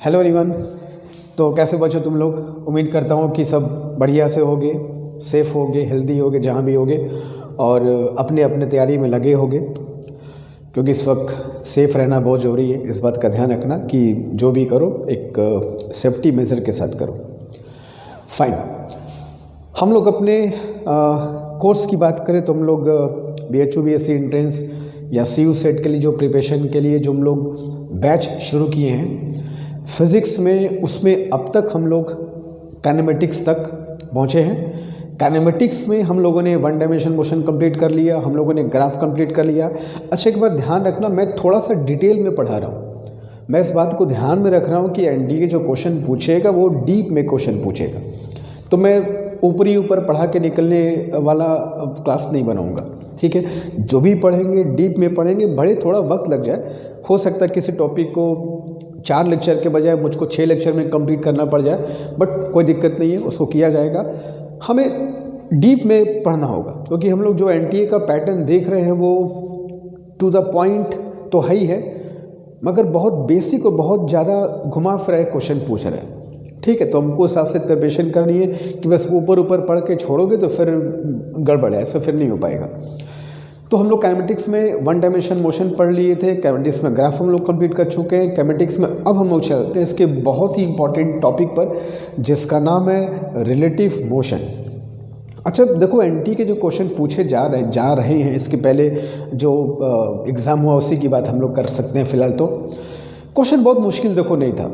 Hello everyone. तो कैसे बचो तुम लोग। उम्मीद करता हूँ कि सब बढ़िया से होगे, सेफ़ होगे, हेल्दी होगे, जहाँ भी होगे और अपने अपने तैयारी में लगे होगे, क्योंकि इस वक्त सेफ़ रहना बहुत ज़रूरी है। इस बात का ध्यान रखना कि जो भी करो एक सेफ्टी मेजर के साथ करो। फाइन, हम लोग अपने कोर्स की बात करें तो हम लोग BHU BSc एंट्रेंस या CU सेट के लिए जो प्रिपरेशन के लिए जो हम लोग बैच शुरू किए हैं फिज़िक्स में, उसमें अब तक हम लोग काइनेमेटिक्स तक पहुँचे हैं। काइनेमेटिक्स में हम लोगों ने वन डायमेंशन मोशन कंप्लीट कर लिया, हम लोगों ने ग्राफ कंप्लीट कर लिया। अच्छा, एक बात ध्यान रखना, मैं थोड़ा सा डिटेल में पढ़ा रहा हूँ। मैं इस बात को ध्यान में रख रहा हूँ कि NDA जो क्वेश्चन पूछेगा वो डीप में क्वेश्चन पूछेगा, तो मैं ऊपर पढ़ा के निकलने वाला क्लास नहीं बनाऊँगा। ठीक है, जो भी पढ़ेंगे डीप में पढ़ेंगे, बड़े थोड़ा वक्त लग जाए। हो सकता है किसी टॉपिक को 4 लेक्चर के बजाय मुझको 6 लेक्चर में कंप्लीट करना पड़ जाए, बट कोई दिक्कत नहीं है, उसको किया जाएगा। हमें डीप में पढ़ना होगा, क्योंकि हम लोग जो NTA का पैटर्न देख रहे हैं वो टू द पॉइंट तो है ही है, मगर बहुत बेसिक और बहुत ज़्यादा घुमा फिरा क्वेश्चन पूछ रहे हैं। ठीक है, तो हमको हिसाब से प्रिपरेशन करनी है कि बस ऊपर पढ़ के छोड़ोगे तो फिर गड़बड़ है, ऐसा फिर नहीं हो पाएगा। तो हम लोग काइनेमेटिक्स में वन डायमेंशन मोशन पढ़ लिए थे, काइनेमेटिक्स में ग्राफ हम लोग कंप्लीट कर चुके हैं। काइनेमेटिक्स में अब हम लोग चलते हैं इसके बहुत ही इंपॉर्टेंट टॉपिक पर, जिसका नाम है रिलेटिव मोशन। अच्छा देखो, NTA के जो क्वेश्चन पूछे जा रहे हैं, इसके पहले जो एग्ज़ाम हुआ उसी की बात हम लोग कर सकते हैं फ़िलहाल। तो क्वेश्चन बहुत मुश्किल देखो नहीं था,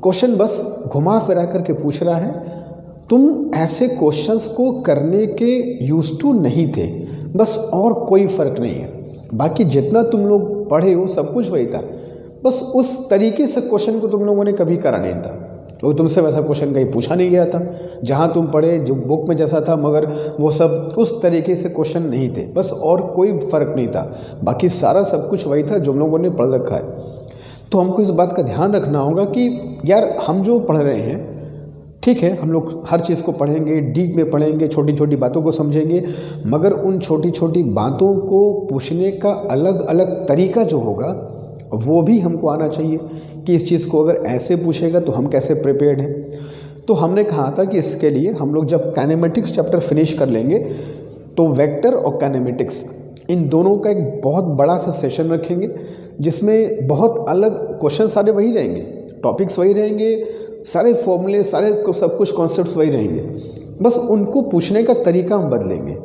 क्वेश्चन बस घुमा फिरा करके पूछ रहा है। तुम ऐसे क्वेश्चंस को करने के यूज्ड टू नहीं थे, बस, और कोई फ़र्क नहीं है। बाकी जितना तुम लोग पढ़े हो सब कुछ वही था, बस उस तरीके से क्वेश्चन को तुम लोगों ने कभी करा नहीं था, क्योंकि तुमसे वैसा क्वेश्चन कहीं पूछा नहीं गया था। जहाँ तुम पढ़े जो बुक में जैसा था, मगर वो सब उस तरीके से क्वेश्चन नहीं थे, बस, और कोई फ़र्क नहीं था। बाकी सारा सब कुछ वही था जो हम लोगों ने पढ़ रखा है। तो हमको इस बात का ध्यान रखना होगा कि यार हम जो पढ़ रहे हैं, ठीक है, हम लोग हर चीज़ को पढ़ेंगे, डीप में पढ़ेंगे, छोटी छोटी बातों को समझेंगे, मगर उन छोटी छोटी बातों को पूछने का अलग अलग तरीका जो होगा वो भी हमको आना चाहिए कि इस चीज़ को अगर ऐसे पूछेगा तो हम कैसे प्रिपेयर्ड हैं। तो हमने कहा था कि इसके लिए हम लोग जब काइनेमेटिक्स चैप्टर फिनिश कर लेंगे तो वेक्टर और काइनेमेटिक्स, इन दोनों का एक बहुत बड़ा सा सेशन रखेंगे, जिसमें बहुत अलग क्वेश्चन सारे वही रहेंगे, टॉपिक्स वही रहेंगे, सारे फॉर्मूले, सारे सब कुछ कॉन्सेप्ट्स वही रहेंगे, बस उनको पूछने का तरीका हम बदलेंगे।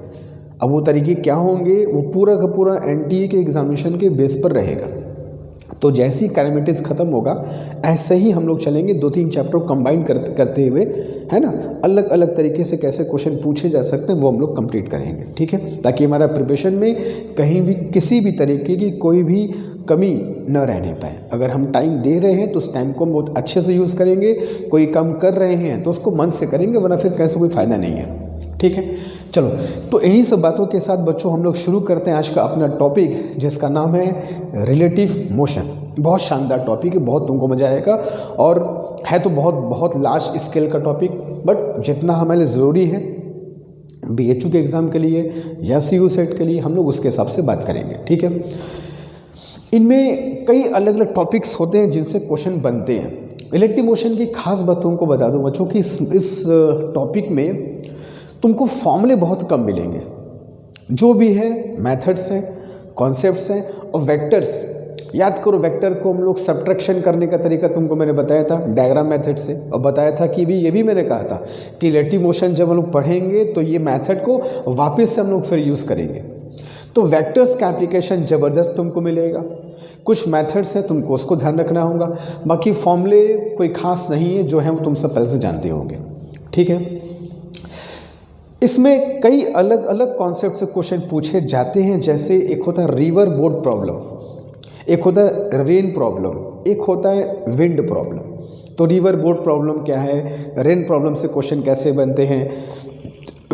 अब वो तरीके क्या होंगे, वो पूरा का पूरा NTA के एग्जामिनेशन के बेस पर रहेगा। तो जैसे ही काइनेमेटिक्स खत्म होगा, ऐसे ही हम लोग चलेंगे 2-3 चैप्टर कंबाइन करते हुए, है ना, अलग अलग तरीके से कैसे क्वेश्चन पूछे जा सकते हैं वो हम लोग कंप्लीट करेंगे। ठीक है, ताकि हमारा प्रिपरेशन में कहीं भी किसी भी तरीके की कोई भी कमी न रहने पाए। अगर हम टाइम दे रहे हैं तो उस टाइम को हम बहुत अच्छे से यूज़ करेंगे, कोई काम कर रहे हैं तो उसको मन से करेंगे, वरना फिर कैसे कोई फ़ायदा नहीं है। ठीक है, चलो, तो इन्हीं सब बातों के साथ बच्चों हम लोग शुरू करते हैं आज का अपना टॉपिक, जिसका नाम है रिलेटिव मोशन। बहुत शानदार टॉपिक है, बहुत तुमको मजा आएगा, और है तो बहुत लार्ज स्केल का टॉपिक, बट जितना हमारे लिए ज़रूरी है BHU के एग्ज़ाम के लिए या CU सेट के लिए, हम लोग उसके हिसाब से बात करेंगे। ठीक है, इनमें कई अलग अलग टॉपिक्स होते हैं जिनसे क्वेश्चन बनते हैं। रिलेटिव मोशन की खास बातों को बता दूं बच्चों कि इस टॉपिक में तुमको फॉर्मूले बहुत कम मिलेंगे। जो भी है मेथड्स हैं, कॉन्सेप्ट्स हैं, और वेक्टर्स याद करो। वेक्टर को हम लोग सब्ट्रैक्शन करने का तरीका तुमको मैंने बताया था डायग्राम मेथड से, और बताया था कि भी ये भी मैंने कहा था कि रिलेटिव मोशन जब हम लोग पढ़ेंगे तो ये मेथड को वापस से हम लोग फिर यूज़ करेंगे। तो वेक्टर्स का एप्लीकेशन ज़बरदस्त तुमको मिलेगा। कुछ मेथड्स हैं, तुमको उसको ध्यान रखना होगा, बाकी फॉर्मूले कोई खास नहीं है, जो है वो तुम सब पहले से जानते होंगे। ठीक है, इसमें कई अलग अलग कॉन्सेप्ट से क्वेश्चन पूछे जाते हैं। जैसे एक होता है रिवर बोर्ड प्रॉब्लम, एक होता है रेन प्रॉब्लम, एक होता है विंड प्रॉब्लम। तो रिवर बोर्ड प्रॉब्लम क्या है, रेन प्रॉब्लम से क्वेश्चन कैसे बनते हैं,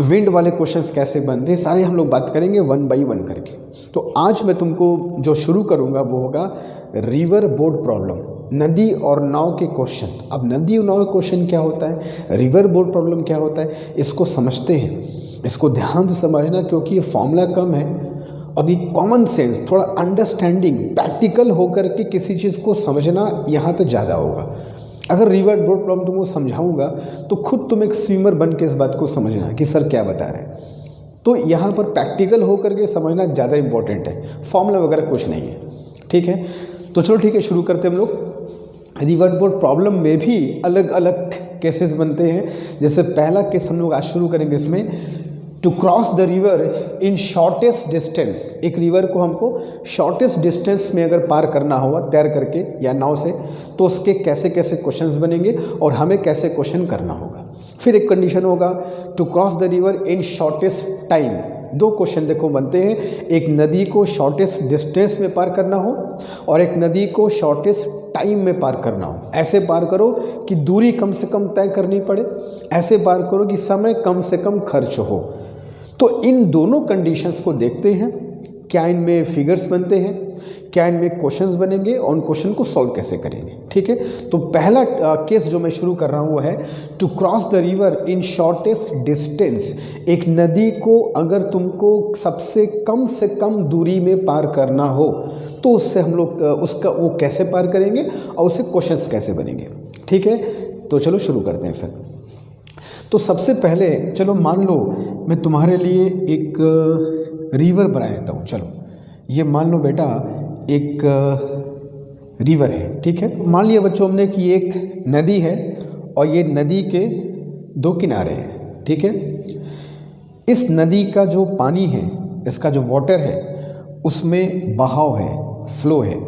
विंड वाले क्वेश्चंस कैसे बनते हैं, सारे हम लोग बात करेंगे 1 बाई 1 करके। तो आज मैं तुमको जो शुरू करूंगा वो होगा रिवर बोर्ड प्रॉब्लम, नदी और नाव के क्वेश्चन। अब नदी और नाव क्वेश्चन क्या होता है, रिवर बोर्ड प्रॉब्लम क्या होता है, इसको समझते हैं। इसको ध्यान से समझना, क्योंकि ये फॉर्मूला कम है और ये कॉमन सेंस, थोड़ा अंडरस्टैंडिंग, प्रैक्टिकल होकर के किसी चीज़ को समझना यहाँ पे ज़्यादा होगा। अगर रिवर बोट प्रॉब्लम तुमको समझाऊंगा तो खुद तुम एक स्विमर बन के इस बात को समझना कि सर क्या बता रहे हैं। तो यहाँ पर प्रैक्टिकल होकर के समझना ज़्यादा इंपॉर्टेंट है, फॉर्मूला वगैरह कुछ नहीं है, ठीक है। तो चलो ठीक है, शुरू करते हैं हम लोग। रिवर बोट प्रॉब्लम में भी अलग अलग केसेस बनते हैं। जैसे पहला केस हम लोग आज शुरू करेंगे इसमें, to cross the river in shortest distance. एक रिवर को हमको शॉर्टेस्ट डिस्टेंस में अगर पार करना होगा तैर करके या नाव से, तो उसके कैसे कैसे क्वेश्चंस बनेंगे और हमें कैसे क्वेश्चन करना होगा। फिर एक कंडीशन होगा to cross the river in shortest time. दो क्वेश्चन देखो बनते हैं, एक नदी को शॉर्टेस्ट डिस्टेंस में पार करना हो और एक नदी को शॉर्टेस्ट टाइम में पार करना हो। ऐसे पार करो कि दूरी कम से कम तय करनी पड़े, ऐसे पार करो कि समय कम से कम खर्च हो। तो इन दोनों कंडीशंस को देखते हैं, क्या इनमें फिगर्स बनते हैं, क्या इनमें क्वेश्चंस बनेंगे और उन क्वेश्चन को सॉल्व कैसे करेंगे, ठीक है। तो पहला केस जो मैं शुरू कर रहा हूँ वो है to cross the river in shortest distance. एक नदी को अगर तुमको सबसे कम से कम दूरी में पार करना हो तो उससे हम लोग उसका वो कैसे पार करेंगे और उससे क्वेश्चंस कैसे बनेंगे, ठीक है। तो चलो शुरू करते हैं फिर। तो सबसे पहले चलो मान लो मैं तुम्हारे लिए एक रिवर बना देता हूँ। चलो ये मान लो बेटा एक रिवर है, ठीक है। मान लिया बच्चों हमने कि एक नदी है और ये नदी के दो किनारे हैं, ठीक है। इस नदी का जो पानी है, इसका जो वाटर है, उसमें बहाव है, फ्लो है,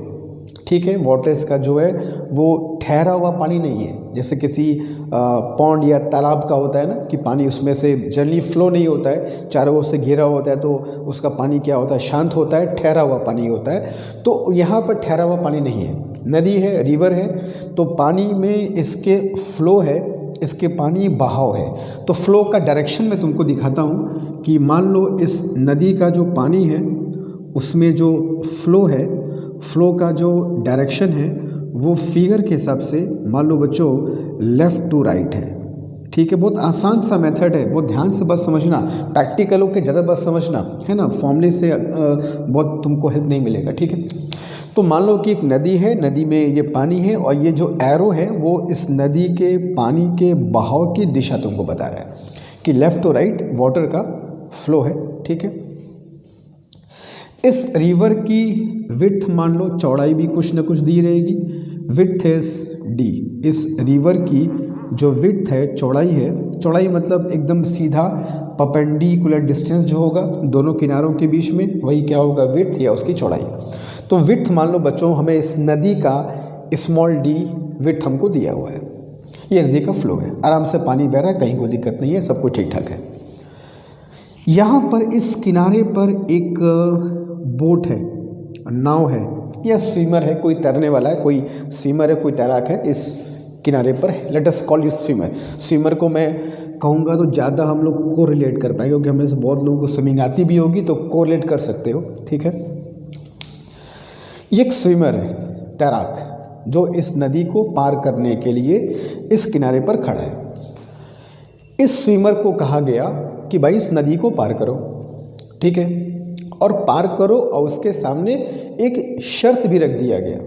ठीक है। वाटर इसका जो है वो ठहरा हुआ पानी नहीं है, जैसे किसी पॉन्ड या तालाब का होता है ना कि पानी उसमें से जनरली फ्लो नहीं होता है, चारों ओर से घिरा होता है, तो उसका पानी क्या होता है, शांत होता है, ठहरा हुआ पानी होता है। तो यहाँ पर ठहरा हुआ पानी नहीं है, नदी है, रिवर है, तो पानी में इसके फ्लो है, इसके पानी बहाव है। तो फ्लो का डायरेक्शन मैं तुमको दिखाता हूँ कि मान लो इस नदी का जो पानी है उसमें जो फ्लो है, फ्लो का जो डायरेक्शन है वो फिगर के हिसाब से मान लो बच्चों लेफ़्ट टू राइट है, ठीक है। बहुत आसान सा मेथड है, बहुत ध्यान से बस समझना, प्रैक्टिकल हो के ज़्यादा बस समझना है ना, फॉर्मूले से बहुत तुमको हेल्प नहीं मिलेगा, ठीक है। तो मान लो कि एक नदी है, नदी में ये पानी है और ये जो एरो है वो इस नदी के पानी के बहाव की दिशा तुमको बता रहा है कि लेफ़्ट टू राइट वाटर का फ्लो है, ठीक है। इस रिवर की विड्थ मान लो, चौड़ाई भी कुछ ना कुछ दी रहेगी, विड्थ इज डी। इस रिवर की जो विड्थ है, चौड़ाई है, चौड़ाई मतलब एकदम सीधा परपेंडिकुलर डिस्टेंस जो होगा दोनों किनारों के बीच में, वही क्या होगा, विड्थ या उसकी चौड़ाई। तो विड्थ मान लो बच्चों हमें इस नदी का स्मॉल डी विड्थ हमको दिया हुआ है, ये नदी का फ्लो है, आराम से पानी बह रहा है, कहीं कोई दिक्कत नहीं है, सब कुछ ठीक ठाक है। यहाँ पर इस किनारे पर एक बोट है, नाव है या स्विमर है, कोई तैरने वाला है, कोई स्विमर है, कोई तैराक है इस किनारे पर, let us call it swimmer. Swimmer को मैं कहूँगा तो ज़्यादा हम लोग को रिलेट कर पाएंगे, क्योंकि हमें से बहुत लोगों को स्विमिंग आती भी होगी तो को रिलेट कर सकते हो, ठीक है। ये एक स्विमर है, तैराक, जो इस नदी को पार करने के लिए इस किनारे पर खड़ा है। इस स्विमर को कहा गया कि भाई इस नदी को पार करो, ठीक है, और पार करो, और उसके सामने एक शर्त भी रख दिया गया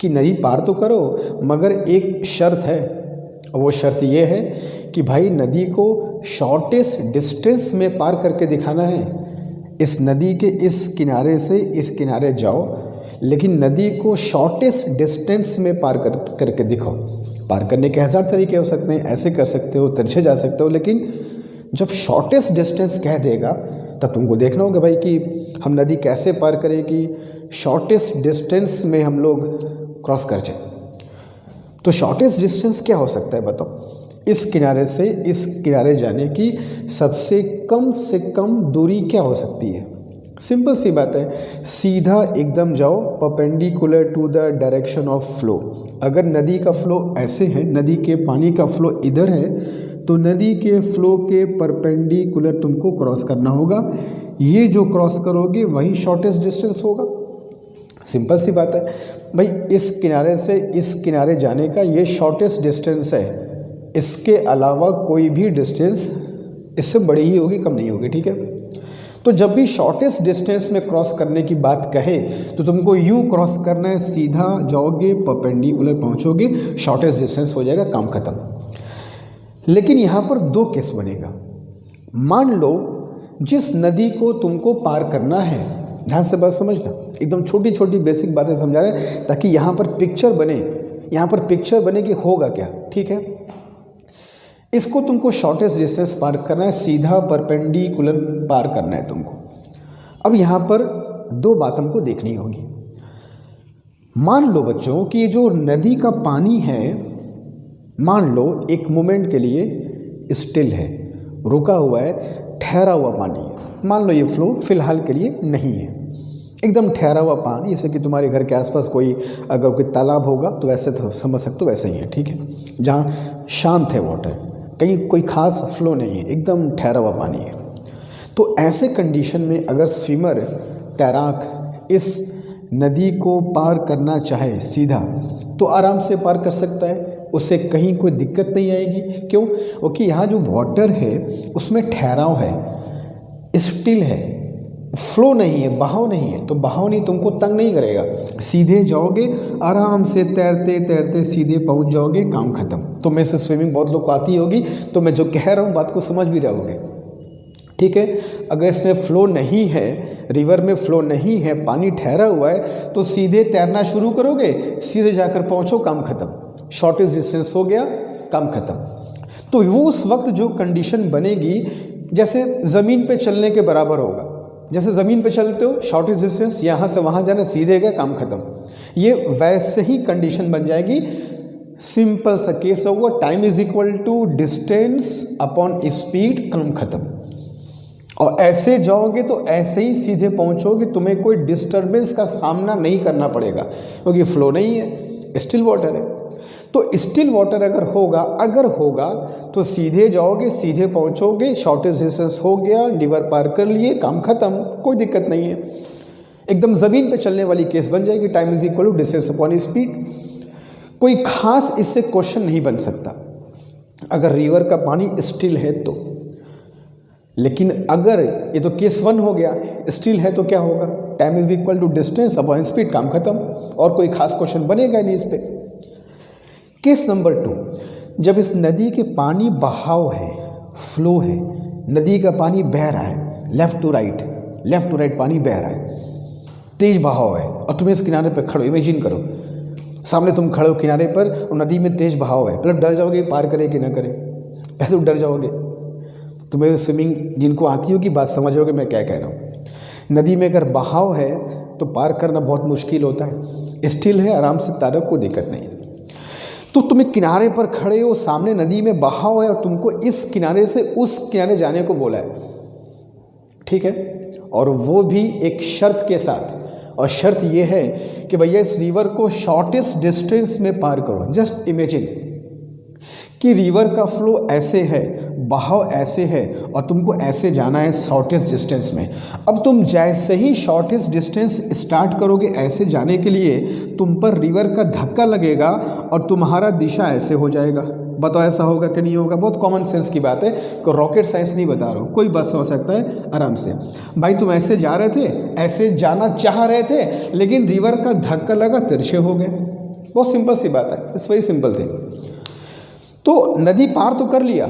कि नदी पार तो करो मगर एक शर्त है, और वो शर्त ये है कि भाई नदी को शॉर्टेस्ट डिस्टेंस में पार करके दिखाना है। इस नदी के इस किनारे से इस किनारे जाओ, लेकिन नदी को शॉर्टेस्ट डिस्टेंस में पार करके दिखाओ। पार करने के 1000 तरीके हो सकते हैं, ऐसे कर सकते हो, तिरछे जा सकते हो, लेकिन जब शॉर्टेस्ट डिस्टेंस कह देगा तब तुमको देखना होगा भाई कि हम नदी कैसे पार करें कि शॉर्टेस्ट डिस्टेंस में हम लोग क्रॉस कर जाए। तो शॉर्टेस्ट डिस्टेंस क्या हो सकता है बताओ? इस किनारे से इस किनारे जाने की सबसे कम से कम दूरी क्या हो सकती है? सिंपल सी बात है, सीधा एकदम जाओ perpendicular to the direction of flow. अगर नदी का फ्लो ऐसे है, नदी के पानी का फ्लो इधर है, तो नदी के फ्लो के परपेंडिकुलर तुमको क्रॉस करना होगा। ये जो क्रॉस करोगे वही शॉर्टेस्ट डिस्टेंस होगा। सिंपल सी बात है भाई, इस किनारे से इस किनारे जाने का ये शॉर्टेस्ट डिस्टेंस है, इसके अलावा कोई भी डिस्टेंस इससे बड़ी ही होगी, कम नहीं होगी, ठीक है। तो जब भी शॉर्टेस्ट डिस्टेंस में क्रॉस करने की बात कहे तो तुमको यूँ क्रॉस करना है, सीधा जाओगे, परपेंडिकुलर पहुँचोगे, शॉर्टेस्ट डिस्टेंस हो जाएगा, काम खत्म। लेकिन यहाँ पर दो केस बनेगा। मान लो जिस नदी को तुमको पार करना है, ध्यान से बात समझना, एकदम छोटी छोटी बेसिक बातें समझा रहे हैं ताकि यहाँ पर पिक्चर बने कि होगा क्या, ठीक है। इसको तुमको शॉर्टेस्ट डिस्टेंस पार करना है, सीधा परपेंडिकुलर पार करना है तुमको। अब यहाँ पर दो बात हमको देखनी होगी। मान लो बच्चों कि ये जो नदी का पानी है, मान लो एक मोमेंट के लिए स्टिल है, रुका हुआ है, ठहरा हुआ पानी है। मान लो ये फ्लो फिलहाल के लिए नहीं है, एकदम ठहरा हुआ पानी, जैसे कि तुम्हारे घर के आसपास कोई अगर कोई तालाब होगा तो वैसे तो समझ सकते हो, वैसे ही है, ठीक है, जहाँ शांत है वाटर, कहीं कोई खास फ्लो नहीं है, एकदम ठहरा हुआ पानी है। तो ऐसे कंडीशन में अगर स्विमर, तैराक इस नदी को पार करना चाहे सीधा, तो आराम से पार कर सकता है, उससे कहीं कोई दिक्कत नहीं आएगी। क्यों? क्योंकि यहाँ जो वाटर है उसमें ठहराव है, स्टिल है, फ्लो नहीं है, बहाव नहीं है। तो बहाव नहीं, तुमको तंग नहीं करेगा, सीधे जाओगे, आराम से तैरते तैरते सीधे पहुंच जाओगे, काम खत्म। तो मैं से स्विमिंग बहुत लोग को आती होगी, तो मैं जो कह रहा हूँ बात को समझ भी रहोगे, ठीक है। अगर इसमें फ्लो नहीं है, रिवर में फ्लो नहीं है, पानी ठहरा हुआ है, तो सीधे तैरना शुरू करोगे, सीधे जाकर पहुँचो, काम खत्म, शॉर्टेस्ट डिस्टेंस हो गया, काम खत्म। तो वो उस वक्त जो कंडीशन बनेगी जैसे ज़मीन पे चलने के बराबर होगा। जैसे ज़मीन पे चलते हो, शॉर्टेस्ट डिस्टेंस यहाँ से वहाँ जाना, सीधे गए, काम खत्म। ये वैसे ही कंडीशन बन जाएगी, सिंपल सा केस होगा, time is equal to distance upon speed, काम खत्म। और ऐसे जाओगे तो ऐसे ही सीधे पहुँचोगे, तुम्हें कोई डिस्टर्बेंस का सामना नहीं करना पड़ेगा, क्योंकि फ्लो नहीं है, स्टिल वाटर है। तो स्टिल वाटर अगर होगा तो सीधे जाओगे, सीधे पहुंचोगे, शॉर्टेस्ट डिस्टेंस हो गया, रिवर पार कर लिए, काम खत्म, कोई दिक्कत नहीं है। एकदम ज़मीन पे चलने वाली केस बन जाएगी, time is equal to distance upon speed. कोई खास इससे क्वेश्चन नहीं बन सकता अगर रिवर का पानी स्टिल है तो। लेकिन अगर ये तो केस 1 हो गया, स्टिल है तो क्या होगा, time is equal to distance upon speed, काम खत्म, और कोई खास क्वेश्चन बनेगा नहीं इस पर। केस नंबर 2, जब इस नदी के पानी बहाव है, फ्लो है, नदी का पानी बह रहा है, लेफ़्ट टू राइट पानी बह रहा है, तेज बहाव है, और तुम इस किनारे पर खड़ो, इमेजिन करो सामने तुम खड़े हो किनारे पर और नदी में तेज बहाव है, मतलब डर जाओगे पार करे कि ना करे, पहले तो डर जाओगे। तुम्हें स्विमिंग जिनको आती होगी बात समझोगे मैं क्या कह रहा हूँ। नदी में अगर बहाव है तो पार करना बहुत मुश्किल होता है, स्टिल है, आराम से तैरो, कोई दिक्कत नहीं। तो तुम एक किनारे पर खड़े हो, सामने नदी में बहाव है और तुमको इस किनारे से उस किनारे जाने को बोला है, ठीक है, और वो भी एक शर्त के साथ, और शर्त ये है कि भैया इस रिवर को शॉर्टेस्ट डिस्टेंस में पार करो। जस्ट इमेजिन कि रिवर का फ्लो ऐसे है, बहाव ऐसे है, और तुमको ऐसे जाना है शॉर्टेस्ट डिस्टेंस में। अब तुम जैसे ही शॉर्टेस्ट डिस्टेंस स्टार्ट करोगे ऐसे जाने के लिए, तुम पर रिवर का धक्का लगेगा और तुम्हारा दिशा ऐसे हो जाएगा। बताओ ऐसा होगा कि नहीं होगा? बहुत कॉमन सेंस की बात है, कोई रॉकेट साइंस नहीं बता रहा हूँ, कोई बात समझ सकता है आराम से। भाई तुम ऐसे जा रहे थे, ऐसे जाना चाह रहे थे, लेकिन रिवर का धक्का लगा, तिरछे हो गए। बहुत सिंपल सी बात है, इट्स वेरी सिंपल थिंग। तो नदी पार तो कर लिया,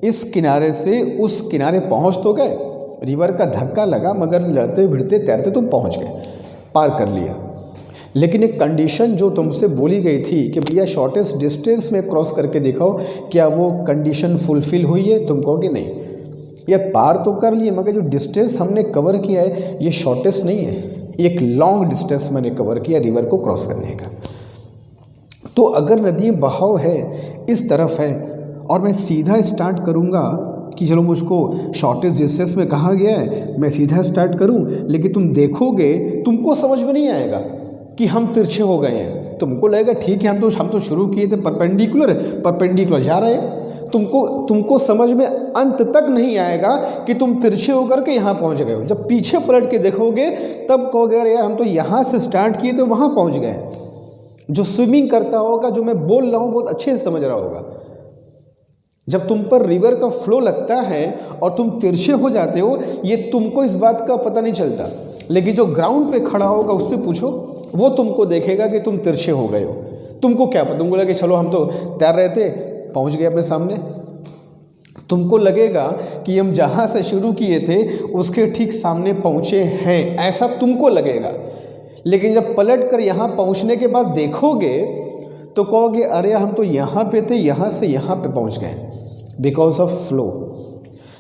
इस किनारे से उस किनारे पहुंच तो गए, रिवर का धक्का लगा, मगर लड़ते भिड़ते तैरते तुम पहुंच गए, पार कर लिया। लेकिन एक कंडीशन जो तुमसे बोली गई थी कि भैया शॉर्टेस्ट डिस्टेंस में क्रॉस करके दिखाओ, क्या वो कंडीशन फुलफिल हुई है? तुम कहोगे नहीं, यार पार तो कर लिए, मगर जो डिस्टेंस हमने कवर किया है ये शॉर्टेस्ट नहीं है, एक लॉन्ग डिस्टेंस मैंने कवर किया रिवर को क्रॉस करने का। तो अगर नदी बहाव है, इस तरफ है, और मैं सीधा स्टार्ट करूँगा कि चलो मुझको शॉर्टेस्ट डिस्टेंस में कहा गया है, मैं सीधा स्टार्ट करूँ, लेकिन तुम देखोगे तुमको समझ में नहीं आएगा कि हम तिरछे हो गए हैं। तुमको लगेगा ठीक है, हम तो शुरू किए थे परपेंडिकुलर जा रहे हैं। तुमको समझ में अंत तक नहीं आएगा कि तुम तिरछे होकर के यहाँ पहुँच गए हो। जब पीछे पलट के देखोगे तब कहोगे अरे यार हम तो यहाँ से स्टार्ट किए थे, वहाँ पहुँच गए। जो स्विमिंग करता होगा, जो मैं बोल रहा हूँ बहुत अच्छे से समझ रहा होगा। जब तुम पर रिवर का फ्लो लगता है और तुम तिरछे हो जाते हो, ये तुमको इस बात का पता नहीं चलता, लेकिन जो ग्राउंड पे खड़ा होगा उससे पूछो, वो तुमको देखेगा कि तुम तिरछे हो गए हो। तुमको क्या पता, तुमको लगे चलो हम तो तैर रहे थे, पहुंच गए अपने सामने। तुमको लगेगा कि हम जहाँ से शुरू किए थे उसके ठीक सामने पहुँचे हैं, ऐसा तुमको लगेगा। लेकिन जब पलट कर यहाँ पहुँचने के बाद देखोगे तो कहोगे अरे हम तो यहाँ पे थे, यहाँ से यहाँ पे पहुँच गए, बिकॉज ऑफ फ्लो।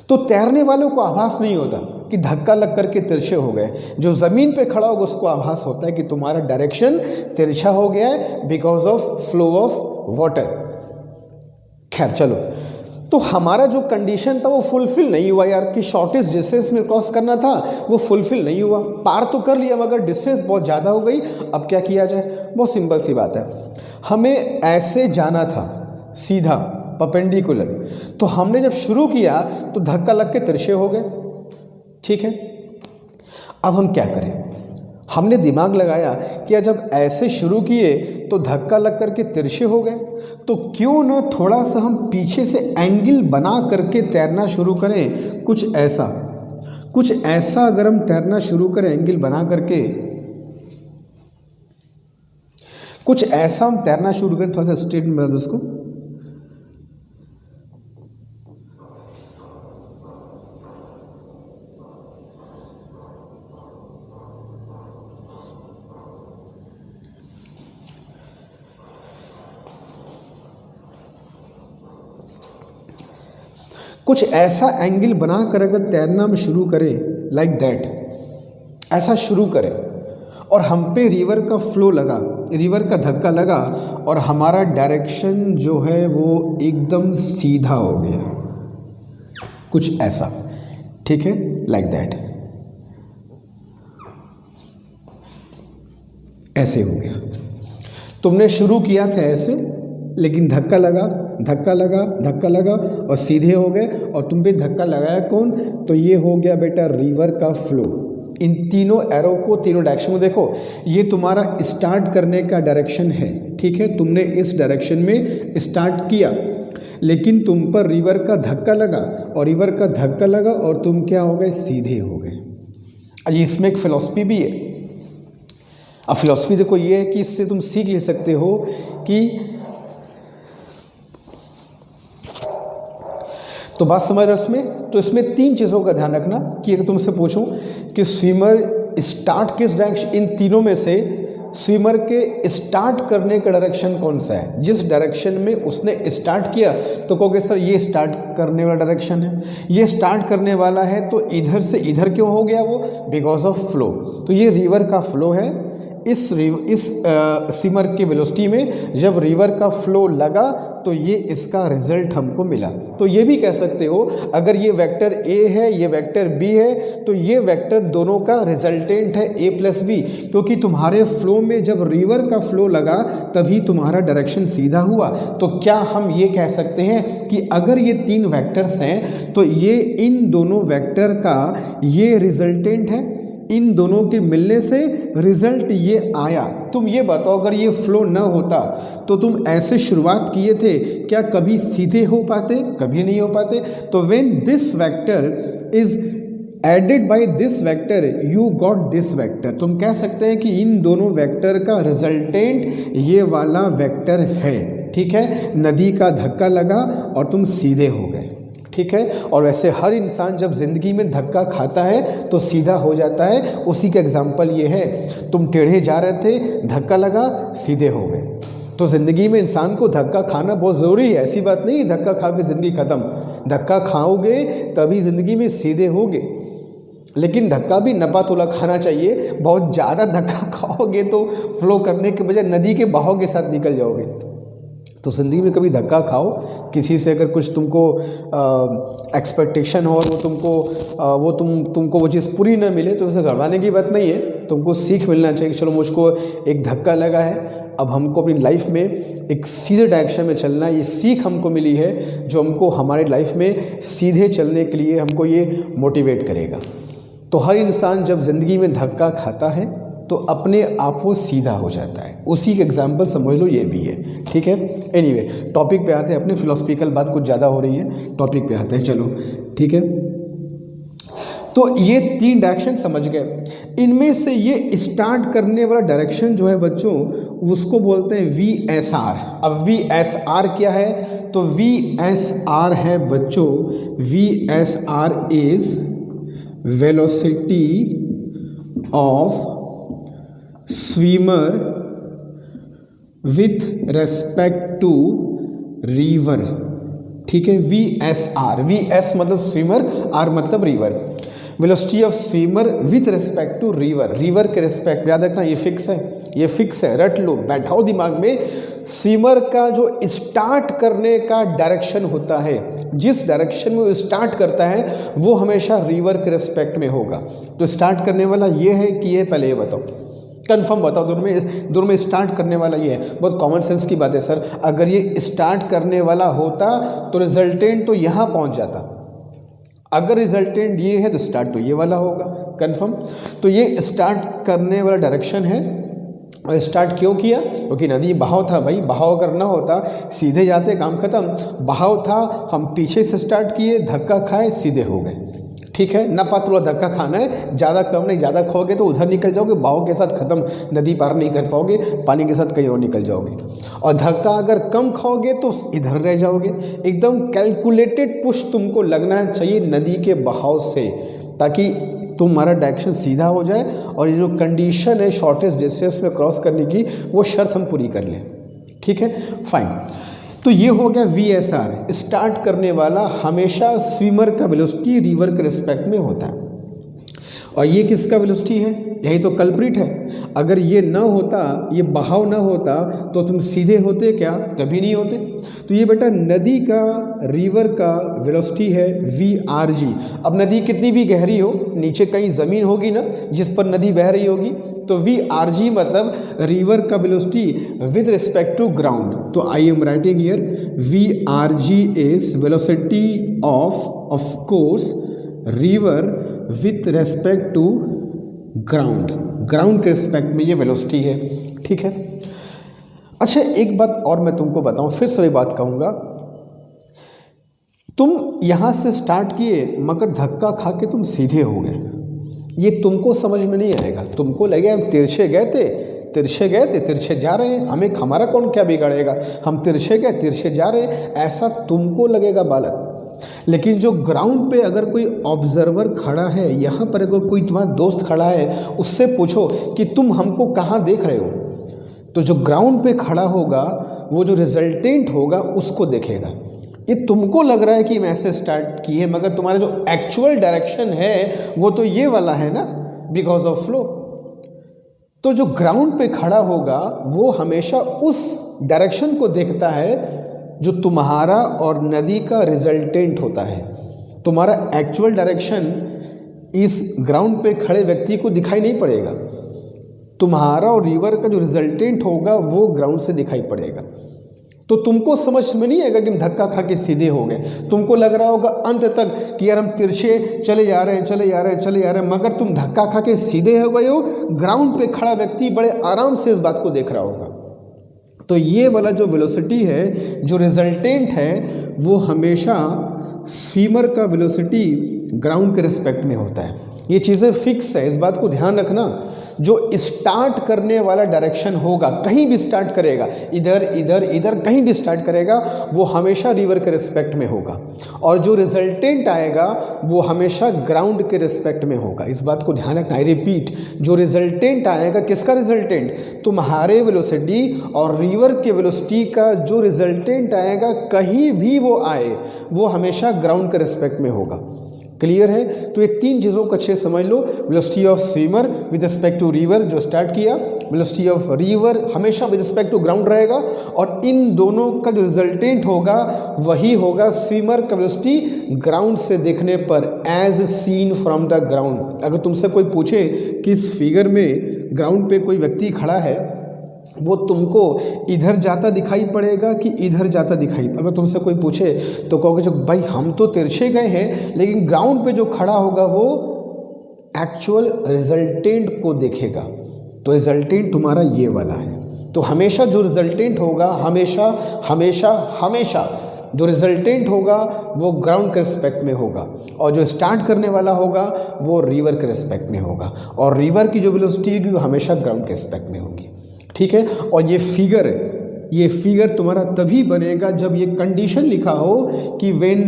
तो तैरने वालों को आभास नहीं होता कि धक्का लग करके तिरछे हो गए। जो ज़मीन पे खड़ा होगा उसको आभास होता है कि तुम्हारा डायरेक्शन तिरछा हो गया है, because of flow of water. खैर चलो, तो हमारा जो कंडीशन था वो फुलफिल नहीं हुआ यार, कि शॉर्टेस्ट डिस्टेंस में क्रॉस करना था वो फुलफिल नहीं हुआ। पार तो कर लिया मगर डिस्टेंस बहुत ज़्यादा हो गई। अब क्या किया जाए? बहुत सिंपल सी बात है, हमें ऐसे जाना था सीधा परपेंडिकुलर। तो हमने जब शुरू किया तो धक्का लग के तिरछे हो गए, ठीक है। अब हम क्या करें? हमने दिमाग लगाया कि जब ऐसे शुरू किए तो धक्का लग करके तिरछे हो गए, तो क्यों ना थोड़ा सा हम पीछे से एंगल बना करके तैरना शुरू करें। कुछ ऐसा अगर हम तैरना शुरू करें एंगल बना करके, कुछ ऐसा हम तैरना शुरू करें, थोड़ा सा स्ट्रेट में बना उसको। कुछ ऐसा एंगल बना कर अगर तैरना हम शुरू करें, लाइक दैट, ऐसा शुरू करें और हम पे रिवर का फ्लो लगा, रिवर का धक्का लगा और हमारा डायरेक्शन जो है वो एकदम सीधा हो गया, कुछ ऐसा, ठीक है, लाइक दैट, ऐसे हो गया। तुमने शुरू किया था ऐसे, लेकिन धक्का लगा और सीधे हो गए। और तुम पे धक्का लगाया कौन? तो ये हो गया बेटा रिवर का फ्लो। इन तीनों एरो को, तीनों डायरेक्शन को देखो, ये तुम्हारा स्टार्ट करने का डायरेक्शन है, ठीक है। तुमने इस डायरेक्शन में स्टार्ट किया, लेकिन तुम पर रिवर का धक्का लगा और रिवर का धक्का लगा और तुम क्या हो गए? सीधे हो गए। अजी इसमें एक फिलॉसफी भी है। अब फिलॉसफी देखो ये है कि इससे तुम सीख ले सकते हो कि, तो बात समझ रहे हो इसमें? तो इसमें तीन चीज़ों का ध्यान रखना कि अगर तुमसे पूछूं कि स्विमर स्टार्ट किस डायरेक्शन, इन तीनों में से स्विमर के स्टार्ट करने का डायरेक्शन कौन सा है? जिस डायरेक्शन में उसने स्टार्ट किया तो कहोगे सर ये स्टार्ट करने वाला डायरेक्शन है, ये स्टार्ट करने वाला है, तो इधर से इधर क्यों हो गया वो? Because of flow. तो ये रिवर का फ्लो है। इस स्विमर की वेलोसिटी में जब रिवर का फ्लो लगा तो ये इसका रिजल्ट हमको मिला। तो ये भी कह सकते हो अगर ये वेक्टर ए है, ये वेक्टर बी है, तो ये वेक्टर दोनों का रिजल्टेंट है ए प्लस बी, क्योंकि तुम्हारे फ्लो में जब रिवर का फ्लो लगा तभी तुम्हारा डायरेक्शन सीधा हुआ। तो क्या हम ये कह सकते हैं कि अगर ये तीन वेक्टर्स हैं तो ये इन दोनों वेक्टर का ये रिजल्टेंट है, इन दोनों के मिलने से रिजल्ट ये आया। तुम ये बताओ अगर ये फ्लो ना होता तो तुम ऐसे शुरुआत किए थे, क्या कभी सीधे हो पाते? कभी नहीं हो पाते। तो when this vector is added by this vector you got this vector. तुम कह सकते हैं कि इन दोनों वेक्टर का रिजल्टेंट ये वाला वेक्टर है, ठीक है। नदी का धक्का लगा और तुम सीधे हो गए, ठीक है। और वैसे हर इंसान जब ज़िंदगी में धक्का खाता है तो सीधा हो जाता है। उसी का एग्जाम्पल ये है, तुम टेढ़े जा रहे थे, धक्का लगा, सीधे हो गए। तो ज़िंदगी में इंसान को धक्का खाना बहुत ज़रूरी है। ऐसी बात नहीं धक्का खा के ज़िंदगी ख़त्म। धक्का खाओगे तभी ज़िंदगी में सीधे होगे, लेकिन धक्का भी नपा तोला खाना चाहिए। बहुत ज़्यादा धक्का खाओगे तो फ्लो करने के बजाय नदी के बहाव के साथ निकल जाओगे। तो ज़िंदगी में कभी धक्का खाओ, किसी से अगर कुछ तुमको एक्सपेक्टेशन हो और वो तुमको वो चीज़ पूरी ना मिले तो उसे घबराने की बात नहीं है। तुमको सीख मिलना चाहिए कि चलो मुझको एक धक्का लगा है, अब हमको अपनी लाइफ में एक सीधे डायरेक्शन में चलना है। ये सीख हमको मिली है जो हमको हमारे लाइफ में सीधे चलने के लिए हमको ये मोटिवेट करेगा। तो हर इंसान जब ज़िंदगी में धक्का खाता है तो अपने आप वो सीधा हो जाता है। उसी का एग्जाम्पल समझ लो ये भी है, ठीक है। एनीवे टॉपिक पे आते हैं, अपने फिलोसफिकल बात कुछ ज़्यादा हो रही है, टॉपिक पे आते हैं, चलो ठीक है। तो ये 3 डायरेक्शन समझ गए। इनमें से ये स्टार्ट करने वाला डायरेक्शन जो है बच्चों, उसको बोलते हैं VSR। अब VSR क्या है? तो VSR है बच्चों, VSR is velocity of swimmer with respect to river, ठीक है। VS मतलब स्विमर, R मतलब river. Velocity of swimmer with respect to river, river के रेस्पेक्ट, याद रखना ये फिक्स है, ये फिक्स है, रट लो, बैठाओ दिमाग में। स्विमर का जो स्टार्ट करने का डायरेक्शन होता है, जिस डायरेक्शन में वो स्टार्ट करता है वो हमेशा रिवर के रेस्पेक्ट में होगा। तो स्टार्ट करने वाला ये है कि ये, पहले ये बताओ, कंफर्म बताओ, दोनों में स्टार्ट करने वाला ये है। बहुत कॉमन सेंस की बात है सर, अगर ये स्टार्ट करने वाला होता तो रिजल्टेंट तो यहाँ पहुँच जाता, अगर रिजल्टेंट ये है तो स्टार्ट तो ये वाला होगा, कंफर्म। तो ये स्टार्ट करने वाला डायरेक्शन है। और स्टार्ट क्यों किया? क्योंकि नदी बहाव था भाई, बहाव अगर ना होता सीधे जाते काम खत्म। बहाव था, हम पीछे से स्टार्ट किए, धक्का खाए, सीधे हो गए, ठीक है। ना पतला धक्का खाना है, ज़्यादा कम नहीं, ज़्यादा खोगे तो उधर निकल जाओगे, बहाव के साथ खत्म, नदी पार नहीं कर पाओगे, पानी के साथ कहीं और निकल जाओगे। और धक्का अगर कम खाओगे तो इधर रह जाओगे। एकदम कैलकुलेटेड पुश तुमको लगना चाहिए नदी के बहाव से, ताकि तुम्हारा डायरेक्शन सीधा हो जाए और ये जो कंडीशन है शॉर्टेस्ट डिस्टेंस में क्रॉस करने की, वो शर्त हम पूरी कर लें, ठीक है, फाइन। तो ये हो गया VSR, स्टार्ट करने वाला हमेशा स्विमर का वेलोसिटी रिवर के रिस्पेक्ट में होता है। और ये किसका वेलोसिटी है? यही तो कल्प्रिट है। अगर ये ना होता, ये बहाव ना होता तो तुम सीधे होते क्या? कभी नहीं होते। तो ये बेटा नदी का, रिवर का वेलोसिटी है VRG। अब नदी कितनी भी गहरी हो, नीचे कहीं ज़मीन होगी ना जिस पर नदी बह रही होगी, तो VRG मतलब रिवर का velocity with respect to ground. तो I am writing here VRG is velocity of course river with respect to ground, ground के रिस्पेक्ट में ये वेलोसिटी है, ठीक है। अच्छा एक बात और मैं तुमको बताऊं, फिर से वही बात कहूँगा, तुम यहाँ से स्टार्ट किए मगर धक्का खा के तुम सीधे हो गए, ये तुमको समझ में नहीं आएगा। तुमको लगे हम तिरछे गए थे, तिरछे जा रहे हैं, हमें हमारा कौन क्या बिगाड़ेगा, हम तिरछे गए, तिरछे जा रहे हैं, ऐसा तुमको लगेगा बालक। लेकिन जो ग्राउंड पे अगर कोई ऑब्जर्वर खड़ा है, यहाँ पर अगर कोई तुम्हारा दोस्त खड़ा है, उससे पूछो कि तुम हमको कहाँ देख रहे हो, तो जो ग्राउंड पे खड़ा होगा वो जो रिजल्टेंट होगा उसको देखेगा। ये तुमको लग रहा है कि हम ऐसे स्टार्ट किए, मगर तुम्हारा जो एक्चुअल डायरेक्शन है वो तो ये वाला है ना, बिकॉज ऑफ फ्लो। तो जो ग्राउंड पे खड़ा होगा वो हमेशा उस डायरेक्शन को देखता है जो तुम्हारा और नदी का रिजल्टेंट होता है। तुम्हारा एक्चुअल डायरेक्शन इस ग्राउंड पे खड़े व्यक्ति को दिखाई नहीं पड़ेगा, तुम्हारा और रिवर का जो रिजल्टेंट होगा वो ग्राउंड से दिखाई पड़ेगा। तो तुमको समझ में नहीं आएगा कि हम धक्का खा के सीधे हो गए, तुमको लग रहा होगा अंत तक कि यार हम तिरछे चले जा रहे हैं, मगर तुम धक्का खा के सीधे हो गए हो। ग्राउंड पे खड़ा व्यक्ति बड़े आराम से इस बात को देख रहा होगा। तो ये वाला जो वेलोसिटी है, जो रिजल्टेंट है, वो हमेशा स्विमर का वेलोसिटी ग्राउंड के रिस्पेक्ट में होता है। ये चीज़ें फिक्स है, इस बात को ध्यान रखना। जो स्टार्ट करने वाला डायरेक्शन होगा, कहीं भी स्टार्ट करेगा, इधर कहीं भी स्टार्ट करेगा, वो हमेशा रिवर के रिस्पेक्ट में होगा। और जो रिजल्टेंट आएगा वो हमेशा ग्राउंड के रिस्पेक्ट में होगा। इस बात को ध्यान रखना। आई रिपीट, जो रिजल्टेंट आएगा, किसका रिजल्टेंट? तुम्हारे वेलोसिटी और रिवर के वेलोसिटी का जो रिजल्टेंट आएगा, कहीं भी वो आए, वो हमेशा ग्राउंड के रिस्पेक्ट में होगा। क्लियर है? तो ये 3 चीज़ों को अच्छे समझ लो। Velocity of swimmer with respect to river जो स्टार्ट किया, वेलोसिटी ऑफ रिवर हमेशा विद रिस्पेक्ट टू ग्राउंड रहेगा, और इन दोनों का जो रिजल्टेंट होगा वही होगा स्विमर का वेलोसिटी ग्राउंड से देखने पर, as seen from the ground. अगर तुमसे कोई पूछे कि इस फिगर में ग्राउंड पे कोई व्यक्ति खड़ा है, वो तुमको इधर जाता दिखाई पड़ेगा कि इधर जाता दिखाई, अगर तुमसे कोई पूछे तो कहोगे जो भाई हम तो तिरछे गए हैं, लेकिन ग्राउंड पे जो खड़ा होगा वो एक्चुअल रिजल्टेंट को देखेगा। तो रिजल्टेंट तुम्हारा ये वाला है। तो हमेशा जो रिजल्टेंट होगा, हमेशा हमेशा हमेशा जो रिजल्टेंट होगा वो ग्राउंड के रिस्पेक्ट में होगा, और जो स्टार्ट करने वाला होगा वो रिवर के रिस्पेक्ट में होगा, और रिवर की जो वेलोसिटी होगी वो हमेशा ग्राउंड के रिस्पेक्ट में होगी। ठीक है। और ये फिगर तुम्हारा तभी बनेगा जब ये कंडीशन लिखा हो कि when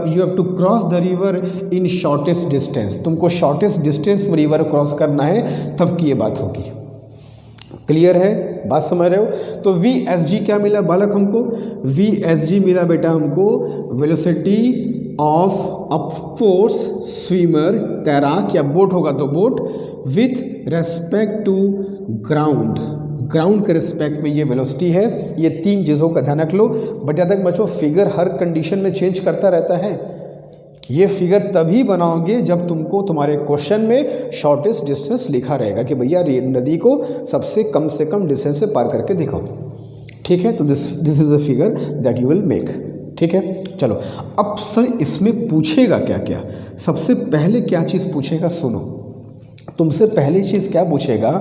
you have to cross the river in shortest distance, तुमको शॉर्टेस्ट डिस्टेंस में रिवर क्रॉस करना है, तब की ये बात होगी। क्लियर है, बात समझ रहे हो? तो VSG क्या मिला बालक हमको? VSG मिला बेटा हमको वेलोसिटी ऑफ फोर्स स्विमर, तैराक या बोट होगा तो boat, with respect to ground, ground के रिस्पेक्ट में ये वेलोसिटी है। ये तीन चीज़ों का ध्यान रख लो। बट जब तक बच्चों फिगर हर कंडीशन में चेंज करता रहता है, ये फिगर तभी बनाओगे जब तुमको तुम्हारे क्वेश्चन में शॉर्टेस्ट डिस्टेंस लिखा रहेगा कि भैया नदी को सबसे कम से कम डिस्टेंस से पार करके दिखाओ। ठीक है। तो this is a figure that you will make. ठीक है। चलो अब सर इसमें पूछेगा क्या क्या? सबसे पहले क्या चीज़ पूछेगा सुनो। तुमसे पहली चीज़ क्या पूछेगा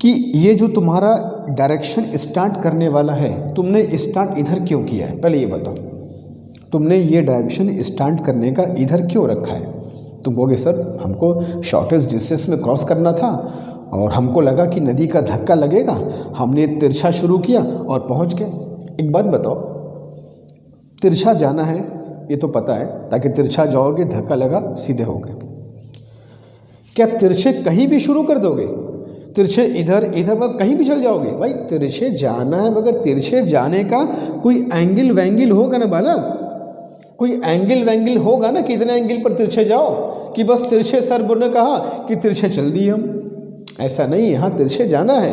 कि ये जो तुम्हारा डायरेक्शन स्टार्ट करने वाला है, तुमने स्टार्ट इधर क्यों किया है? पहले ये बताओ, तुमने ये डायरेक्शन स्टार्ट करने का इधर क्यों रखा है? तुम कहोगे सर हमको शॉर्टेस्ट डिस्टेंस में क्रॉस करना था और हमको लगा कि नदी का धक्का लगेगा, हमने तिरछा शुरू किया और पहुंच गए। एक बात बताओ, तिरछा जाना है ये तो पता है, ताकि तिरछा जाओगे धक्का लगा सीधे हो गए। क्या तिरछे कहीं भी शुरू कर दोगे? तिरछे इधर मतलब कहीं भी चल जाओगे? भाई तिरछे जाना है, मगर तिरछे जाने का कोई एंगल वैंगल होगा ना बालक, कोई एंगल वैंगल होगा ना कि इतने एंगल पर तिरछे जाओ, कि बस तिरछे सर ने कहा कि तिरछे चल दिए हम। ऐसा नहीं, यहाँ तिरछे जाना है,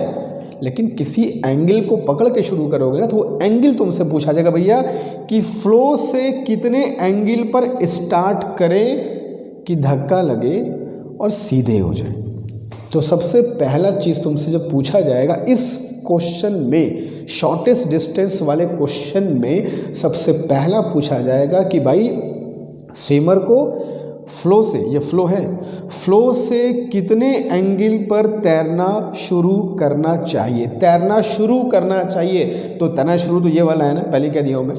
लेकिन किसी एंगल को पकड़ के शुरू करोगे ना तो वो एंगल तुमसे पूछा जाएगा भैया कि फ्लो से कितने एंगल पर स्टार्ट करें कि धक्का लगे और सीधे हो जाए। तो सबसे पहला चीज़ तुमसे जब पूछा जाएगा इस क्वेश्चन में, शॉर्टेस्ट डिस्टेंस वाले क्वेश्चन में सबसे पहला पूछा जाएगा कि भाई स्विमर को फ्लो से, ये फ्लो है, फ्लो से कितने एंगल पर तैरना शुरू करना चाहिए? तैरना शुरू करना चाहिए। तो तैरना शुरू तो ये वाला है ना, पहले क्या दिया हूँ मैं,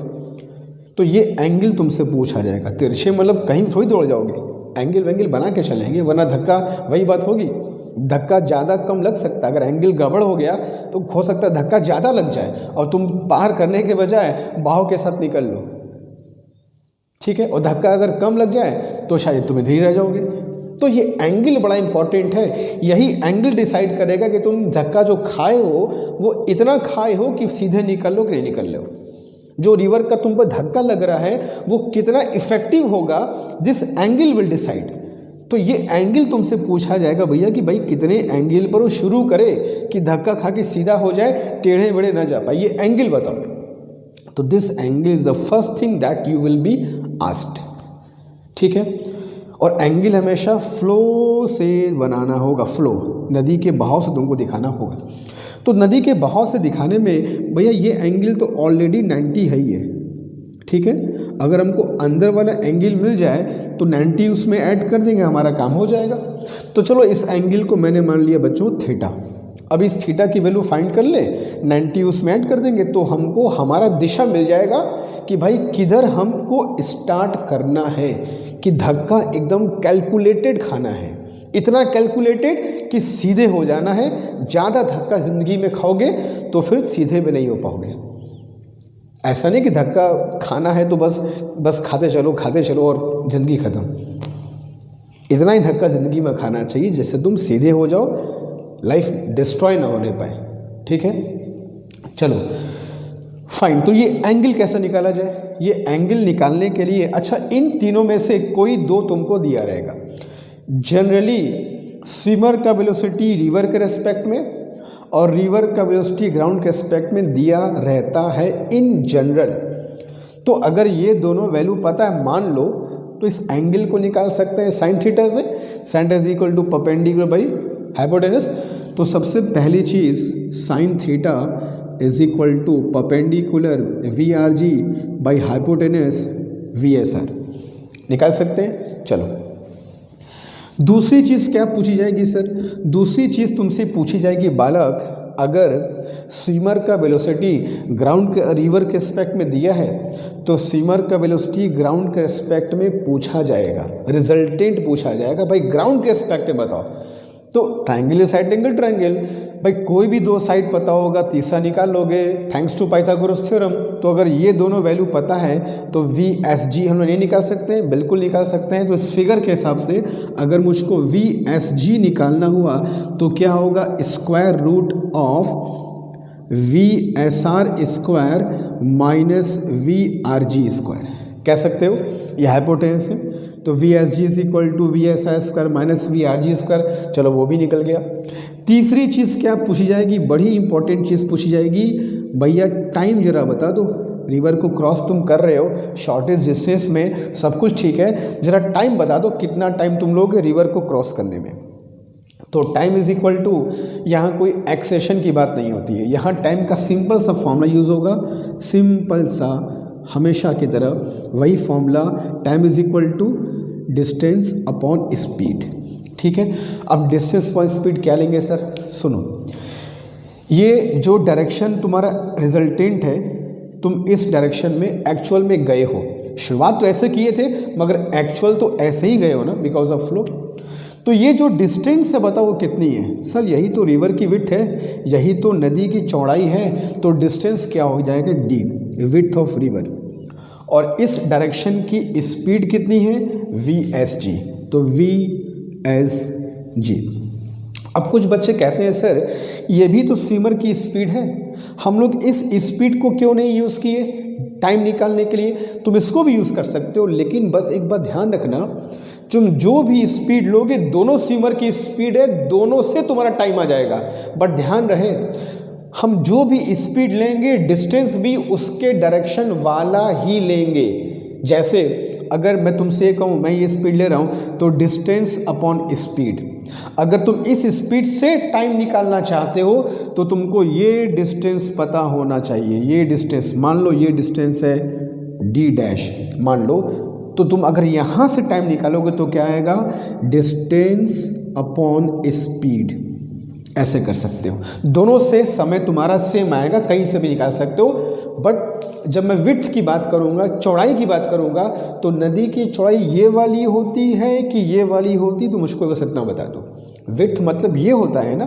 तो ये एंगल तुमसे पूछा जाएगा। तिरछे मतलब कहीं थोड़ी दौड़ जाओगे, एंगल वेंगल बना के चलेंगे, वरना धक्का, वही बात होगी, धक्का ज़्यादा कम लग सकता है। अगर एंगल गड़बड़ हो गया तो हो सकता है धक्का ज़्यादा लग जाए और तुम पार करने के बजाय बहाव के साथ निकल लो। ठीक है। और धक्का अगर कम लग जाए तो शायद तुम इधर ही रह जाओगे। तो ये एंगल बड़ा इंपॉर्टेंट है। यही एंगल डिसाइड करेगा कि तुम धक्का जो खाए हो वो इतना खाए हो कि सीधे निकल लो कि नहीं निकल लो। जो रिवर का तुम पर धक्का लग रहा है वो कितना इफेक्टिव होगा, दिस एंगल विल डिसाइड। तो ये एंगल तुमसे पूछा जाएगा भैया कि भाई कितने एंगल पर वो शुरू करे कि धक्का खा के सीधा हो जाए, टेढ़े बेढ़े ना जा पाए, ये एंगल बताओ। तो this angle is the first thing that you will be asked. ठीक है। और एंगल हमेशा फ्लो से बनाना होगा, फ्लो, नदी के बहाव से तुमको दिखाना होगा। तो नदी के बहाव से दिखाने में भैया ये एंगल तो ऑलरेडी 90 है ही है। ठीक है। अगर हमको अंदर वाला एंगल मिल जाए तो 90 उसमें ऐड कर देंगे, हमारा काम हो जाएगा। तो चलो इस एंगल को मैंने मान लिया बच्चों थीटा। अब इस थीटा की वैल्यू फाइंड कर ले, 90 उसमें ऐड कर देंगे तो हमको हमारा दिशा मिल जाएगा कि भाई किधर हमको स्टार्ट करना है, कि धक्का एकदम कैलकुलेटेड खाना है, इतना कैलकुलेटेड कि सीधे हो जाना है। ज़्यादा धक्का ज़िंदगी में खाओगे तो फिर सीधे भी नहीं हो पाओगे। ऐसा नहीं कि धक्का खाना है तो बस खाते चलो और ज़िंदगी ख़त्म। इतना ही धक्का ज़िंदगी में खाना चाहिए जिससे तुम सीधे हो जाओ, लाइफ डिस्ट्रॉय ना होने पाए। ठीक है। चलो फाइन। तो ये एंगल कैसे निकाला जाए? ये एंगल निकालने के लिए, अच्छा इन तीनों में से कोई दो तुमको दिया रहेगा। जनरली स्विमर का वेलोसिटी रिवर के रेस्पेक्ट में और रिवर का वेलोसिटी ग्राउंड के रेस्पेक्ट में दिया रहता है इन जनरल। तो अगर ये दोनों वैल्यू पता है मान लो तो इस एंगल को निकाल सकते हैं साइन थीटा से। Sine theta is equal to perpendicular by hypotenuse. तो सबसे पहली चीज़ sine theta is equal to perpendicular VRG by hypotenuse VSR निकाल सकते हैं। चलो दूसरी चीज़ क्या पूछी जाएगी सर? दूसरी चीज़ तुमसे पूछी जाएगी बालक, अगर स्विमर का वेलोसिटी ग्राउंड के रिवर के रिस्पेक्ट में दिया है तो स्विमर का वेलोसिटी ग्राउंड के रिस्पेक्ट में पूछा जाएगा, रिजल्टेंट पूछा जाएगा। भाई ग्राउंड के रिस्पेक्ट में बताओ, तो ट्रायंगल साइड एंगल ट्रायंगल, भाई कोई भी दो साइड पता होगा, तीसरा निकाल लोगे थैंक्स टू पाइथागोरस थ्योरम। तो अगर ये दोनों वैल्यू पता है तो VSG हम लोग नहीं निकाल सकते हैं? बिल्कुल निकाल सकते हैं। तो इस फिगर के हिसाब से अगर मुझको VSG निकालना हुआ तो क्या होगा, square root of VSR square minus VRG square कह सकते हो, यह हाइपोटेनस है। तो VSG is equal to VSR square minus VRG square, चलो वो भी निकल गया। तीसरी चीज़ क्या पूछी जाएगी, बड़ी इंपॉर्टेंट चीज़ पूछी जाएगी, भैया टाइम जरा बता दो, रिवर को क्रॉस तुम कर रहे हो, शॉर्टेज डिस्टेंस में सब कुछ ठीक है, जरा टाइम बता दो कितना टाइम तुम लोगे रिवर को क्रॉस करने में। तो टाइम इज इक्वल टू, यहाँ कोई एक्सेशन की बात नहीं होती है, यहाँ टाइम का सिंपल सा फॉर्मूला यूज़ होगा, सिंपल सा हमेशा की तरह वही formula, time is equal to distance upon speed. ठीक है, अब डिस्टेंस अपॉन स्पीड क्या लेंगे सर? सुनो, ये जो डायरेक्शन तुम्हारा रिजल्टेंट है, तुम इस डायरेक्शन में एक्चुअल में गए हो, शुरुआत तो ऐसे किए थे मगर एक्चुअल तो ऐसे ही गए हो ना, बिकॉज ऑफ फ्लो। तो ये जो डिस्टेंस है बताओ वो कितनी है सर? यही तो रिवर की विड्थ है, यही तो नदी की चौड़ाई है, तो डिस्टेंस क्या हो जाएगा, D, विड्थ ऑफ रिवर। और इस डायरेक्शन की स्पीड कितनी है, VSG, तो VSG। अब कुछ बच्चे कहते हैं सर ये भी तो स्विमर की स्पीड है, हम लोग इस स्पीड को क्यों नहीं यूज़ किए टाइम निकालने के लिए? तुम इसको भी यूज़ कर सकते हो, लेकिन बस एक बात ध्यान रखना, तुम जो भी स्पीड लोगे दोनों स्विमर की स्पीड है, दोनों से तुम्हारा टाइम आ जाएगा। बट ध्यान रहे, हम जो भी स्पीड लेंगे डिस्टेंस भी उसके डायरेक्शन वाला ही लेंगे। जैसे अगर मैं तुमसे ये कहूँ मैं ये स्पीड ले रहा हूँ तो डिस्टेंस अपॉन स्पीड, अगर तुम इस स्पीड से टाइम निकालना चाहते हो तो तुमको ये डिस्टेंस पता होना चाहिए। ये डिस्टेंस मान लो, ये डिस्टेंस है D' मान लो, तो तुम अगर यहाँ से टाइम निकालोगे तो क्या आएगा, डिस्टेंस अपॉन स्पीड, ऐसे कर सकते हो। दोनों से समय तुम्हारा सेम आएगा, कहीं से भी निकाल सकते हो। बट जब मैं विड्थ की बात करूँगा, चौड़ाई की बात करूँगा, तो नदी की चौड़ाई ये वाली होती है कि ये वाली होती, तो मुझको बस इतना बता दो। विड्थ मतलब ये होता है ना,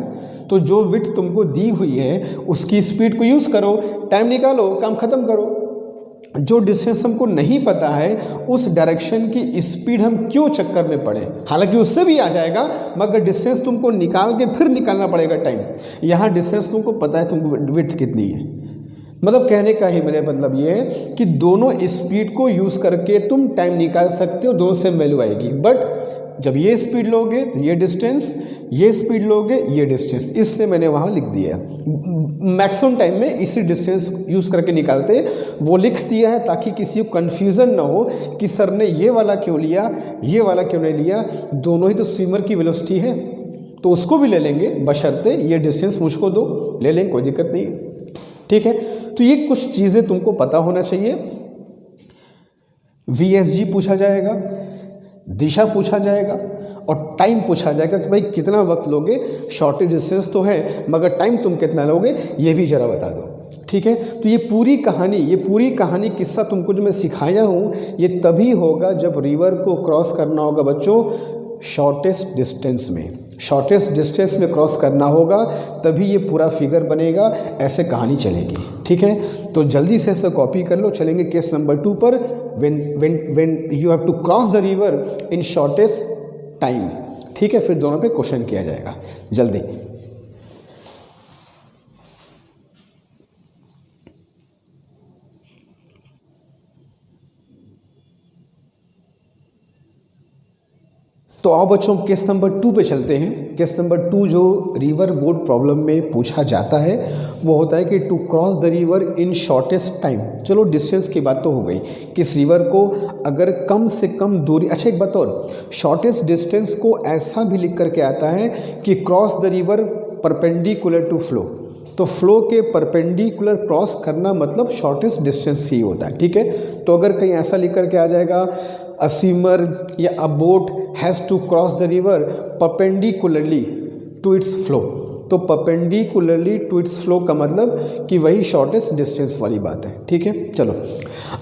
तो जो विड्थ तुमको दी हुई है उसकी स्पीड को यूज़ करो, टाइम निकालो, काम ख़त्म करो। जो डिस्टेंस हमको नहीं पता है उस डायरेक्शन की स्पीड हम क्यों चक्कर में पड़े, हालांकि उससे भी आ जाएगा मगर डिस्टेंस तुमको निकाल के फिर निकालना पड़ेगा टाइम। यहाँ डिस्टेंस तुमको पता है तुमको विड्थ कितनी है, मतलब कहने का ही मेरा मतलब ये है कि दोनों स्पीड को यूज़ करके तुम टाइम निकाल सकते हो, दोनों सेम वैल्यू आएगी। बट जब ये स्पीड लोगे ये डिस्टेंस, ये स्पीड लोगे ये डिस्टेंस, इससे मैंने वहाँ लिख दिया। मैक्सिमम टाइम में इसी डिस्टेंस यूज़ करके निकालते, वो लिख दिया है ताकि किसी को कन्फ्यूज़न ना हो कि सर ने ये वाला क्यों लिया, ये वाला क्यों नहीं लिया। दोनों ही तो स्विमर की वेलोसिटी है, तो उसको भी ले लेंगे, बशर्ते ये डिस्टेंस मुझको दो, ले लेंगे, कोई दिक्कत नहीं है। ठीक है, तो ये कुछ चीज़ें तुमको पता होना चाहिए। VSG पूछा जाएगा, दिशा पूछा जाएगा और टाइम पूछा जाएगा कि भाई कितना वक्त लोगे, शॉर्टेज डिस्टेंस तो है मगर टाइम तुम कितना लोगे ये भी ज़रा बता दो। ठीक है, तो ये पूरी कहानी किस्सा तुमको जो मैं सिखाया हूँ ये तभी होगा जब रिवर को क्रॉस करना होगा बच्चों शॉर्टेस्ट डिस्टेंस में, शॉर्टेस्ट डिस्टेंस में क्रॉस करना होगा, तभी ये पूरा फिगर बनेगा, ऐसे कहानी चलेगी। ठीक है, तो जल्दी से इसे कॉपी कर लो। चलेंगे केस नंबर 2 पर, when you have to cross the river in shortest time. ठीक है, फिर दोनों पे क्वेश्चन किया जाएगा जल्दी। तो आओ बच्चों केस नंबर 2 पे चलते हैं। केस नंबर 2 जो रिवर बोर्ड प्रॉब्लम में पूछा जाता है वो होता है कि to cross the river in shortest time. चलो डिस्टेंस की बात तो हो गई कि इस रिवर को अगर कम से कम दूरी, अच्छा एक बात और, शॉर्टेस्ट डिस्टेंस को ऐसा भी लिख करके आता है कि cross the river perpendicular to flow. तो फ्लो के परपेंडिकुलर क्रॉस करना मतलब शॉर्टेस्ट डिस्टेंस ही होता है। ठीक है, तो अगर कहीं ऐसा लिख करके आ जाएगा, अ स्विमर या a boat has to cross the river perpendicularly to its flow. तो परपेंडिकुलरली टू इट्स फ्लो का मतलब कि वही शॉर्टेस्ट डिस्टेंस वाली बात है। ठीक है, चलो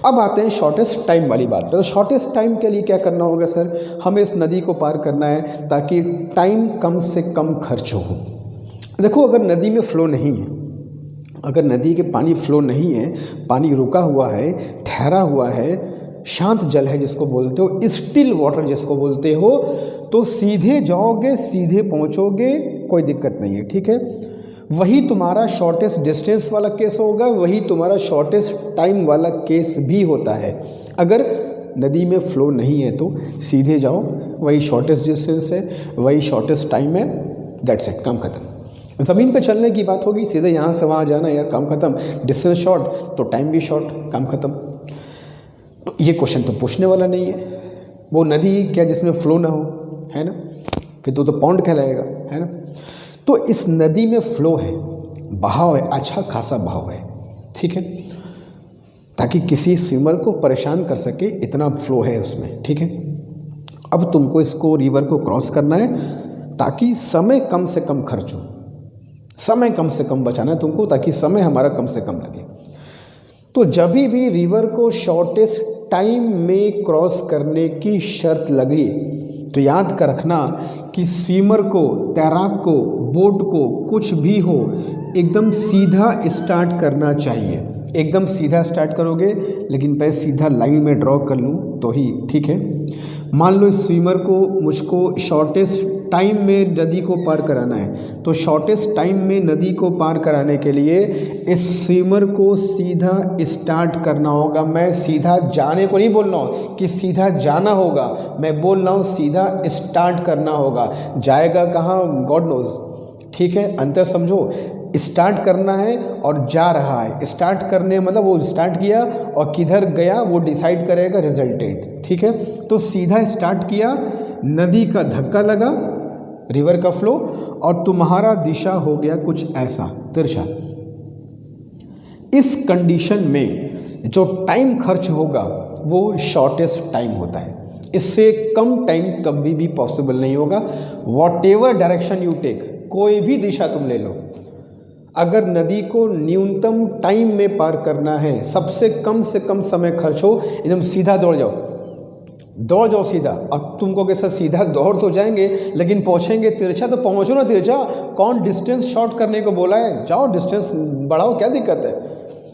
अब आते हैं शॉर्टेस्ट टाइम वाली बात पर। तो शॉर्टेस्ट टाइम के लिए क्या करना होगा सर, हमें इस नदी को पार करना है ताकि टाइम कम से कम खर्च हो। देखो अगर नदी में फ़्लो नहीं है, अगर नदी के पानी फ्लो नहीं है, पानी रुका हुआ है, ठहरा हुआ है, शांत जल है जिसको बोलते हो, स्टिल वाटर जिसको बोलते हो, तो सीधे जाओगे सीधे पहुंचोगे, कोई दिक्कत नहीं है। ठीक है, वही तुम्हारा शॉर्टेस्ट डिस्टेंस वाला केस होगा, वही तुम्हारा शॉर्टेस्ट टाइम वाला केस भी होता है। अगर नदी में फ़्लो नहीं है तो सीधे जाओ, वही शॉर्टेस्ट डिस्टेंस है, वही शॉर्टेस्ट टाइम है, दैट्स इट, काम खत्म। ज़मीन पे चलने की बात होगी, सीधे यहाँ से वहाँ जाना, यार काम खत्म, डिस्टेंस शॉर्ट तो टाइम भी शॉर्ट, काम खत्म। तो ये क्वेश्चन तो पूछने वाला नहीं है। वो नदी क्या जिसमें फ़्लो ना हो, है ना, फिर तो पॉन्ड कहलाएगा, है ना। तो इस नदी में फ़्लो है, बहाव है, अच्छा खासा बहाव है। ठीक है, ताकि किसी स्विमर को परेशान कर सके इतना फ़्लो है उसमें। ठीक है, अब तुमको इसको रिवर को क्रॉस करना है ताकि समय कम से कम खर्च हो, समय कम से कम बचाना है तुमको ताकि समय हमारा कम से कम लगे। तो जब भी रिवर को शॉर्टेस्ट टाइम में क्रॉस करने की शर्त लगे तो याद कर रखना कि स्विमर को, तैराक को, बोट को, कुछ भी हो, एकदम सीधा स्टार्ट करना चाहिए। एकदम सीधा स्टार्ट करोगे, लेकिन पहले सीधा लाइन में ड्रॉ कर लूँ तो ही ठीक है। मान लो इस स्विमर को मुझको शॉर्टेस्ट टाइम में नदी को पार कराना है, तो शॉर्टेस्ट टाइम में नदी को पार कराने के लिए इस स्विमर को सीधा स्टार्ट करना होगा। मैं सीधा जाने को नहीं बोल रहा हूँ कि सीधा जाना होगा, मैं बोल रहा हूँ सीधा स्टार्ट करना होगा। जाएगा कहाँ, गॉड नोज। ठीक है, अंतर समझो, स्टार्ट करना है और जा रहा है। स्टार्ट करने मतलब वो स्टार्ट किया और किधर गया वो डिसाइड करेगा रिजल्टेंट। ठीक है, तो सीधा स्टार्ट किया, नदी का धक्का लगा, रिवर का फ्लो, और तुम्हारा दिशा हो गया कुछ ऐसा तिरछा। इस कंडीशन में जो टाइम खर्च होगा वो शॉर्टेस्ट टाइम होता है, इससे कम टाइम कभी भी पॉसिबल नहीं होगा। Whatever direction you take, कोई भी दिशा तुम ले लो, अगर नदी को न्यूनतम टाइम में पार करना है, सबसे कम से कम समय खर्च हो, एकदम सीधा दौड़ जाओ, दौड़ जाओ सीधा। अब तुमको कैसा सीधा दौड़ तो जाएंगे, लेकिन पहुंचेंगे तिरछा, तो पहुंचो ना तिरछा। कौन डिस्टेंस शॉर्ट करने को बोला है, जाओ डिस्टेंस बढ़ाओ, क्या दिक्कत है।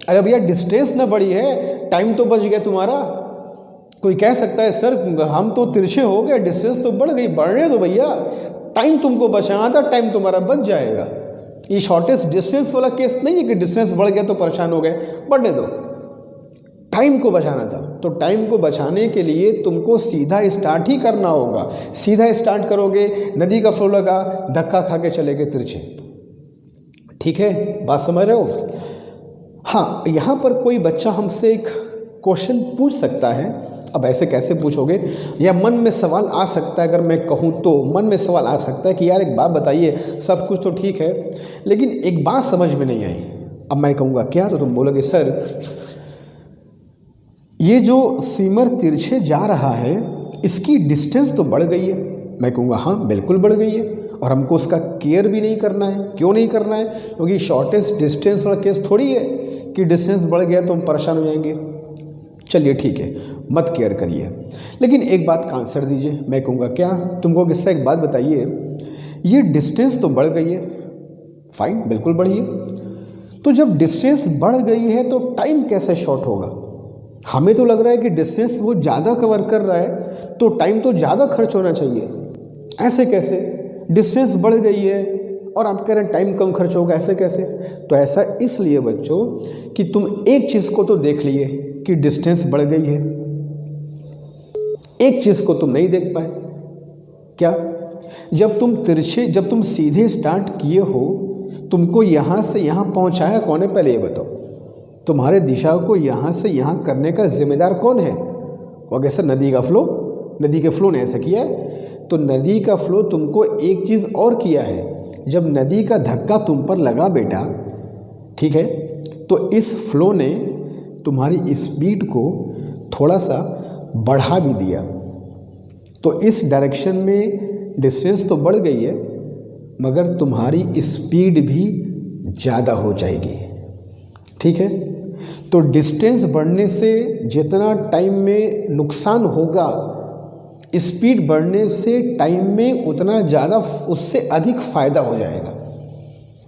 अरे भैया डिस्टेंस ना बढ़ी है, टाइम तो बच गया तुम्हारा। कोई कह सकता है सर हम तो तिरछे हो गए, डिस्टेंस तो बढ़ गई, बढ़ने दो भैया, टाइम तुमको बचाना था, टाइम तुम्हारा बच जाएगा। ये शॉर्टेस्ट डिस्टेंस वाला केस नहीं है कि डिस्टेंस बढ़ गया तो परेशान हो गए, बढ़ने दो, टाइम को बचाना था। तो टाइम को बचाने के लिए तुमको सीधा स्टार्ट ही करना होगा। सीधा स्टार्ट करोगे, नदी का फ्लो लगा, धक्का खा के चले गए तिरछे। ठीक है, बात समझ रहे हो। हाँ, यहाँ पर कोई बच्चा हमसे एक क्वेश्चन पूछ सकता है। अब ऐसे कैसे पूछोगे, या मन में सवाल आ सकता है, अगर मैं कहूँ तो मन में सवाल आ सकता है कि यार एक बात बताइए, सब कुछ तो ठीक है लेकिन एक बात समझ में नहीं आई। अब मैं कहूँगा क्या, तो तुम बोलोगे सर ये जो स्विमर तिरछे जा रहा है इसकी डिस्टेंस तो बढ़ गई है। मैं कहूँगा हाँ बिल्कुल बढ़ गई है, और हमको उसका केयर भी नहीं करना है। क्यों नहीं करना है, क्योंकि शॉर्टेस्ट डिस्टेंस वाला केस थोड़ी है कि डिस्टेंस बढ़ गया तो हम परेशान हो जाएंगे। चलिए ठीक है, मत केयर करिए, लेकिन एक बात का आंसर दीजिए। मैं कहूँगा क्या, तुमको किससे एक बात बताइए, ये डिस्टेंस तो बढ़ गई है, फाइन बिल्कुल बढ़ी है, तो जब डिस्टेंस बढ़ गई है तो टाइम कैसे शॉर्ट होगा। हमें तो लग रहा है कि डिस्टेंस वो ज़्यादा कवर कर रहा है तो टाइम तो ज़्यादा खर्च होना चाहिए। ऐसे कैसे, डिस्टेंस बढ़ गई है और आप कह रहे हैं टाइम कम खर्च होगा, ऐसे कैसे। तो ऐसा इसलिए बच्चों कि तुम एक चीज़ को तो देख लिए कि डिस्टेंस बढ़ गई है, एक चीज़ को तुम नहीं देख पाए। क्या, जब तुम सीधे स्टार्ट किए हो, तुमको यहाँ से यहाँ पहुँचाया कौन है, पहले ये बताओ। तुम्हारे दिशा को यहाँ से यहाँ करने का जिम्मेदार कौन है, वो कैसे, नदी का फ्लो, नदी के फ्लो ने ऐसा किया है। तो नदी का फ्लो तुमको एक चीज़ और किया है, जब नदी का धक्का तुम पर लगा बेटा, ठीक है, तो इस फ्लो ने तुम्हारी स्पीड को थोड़ा सा बढ़ा भी दिया। तो इस डायरेक्शन में डिस्टेंस तो बढ़ गई है मगर तुम्हारी स्पीड भी ज़्यादा हो जाएगी, ठीक है। तो डिस्टेंस बढ़ने से जितना टाइम में नुकसान होगा, स्पीड बढ़ने से टाइम में उतना ज़्यादा, उससे अधिक फ़ायदा हो जाएगा।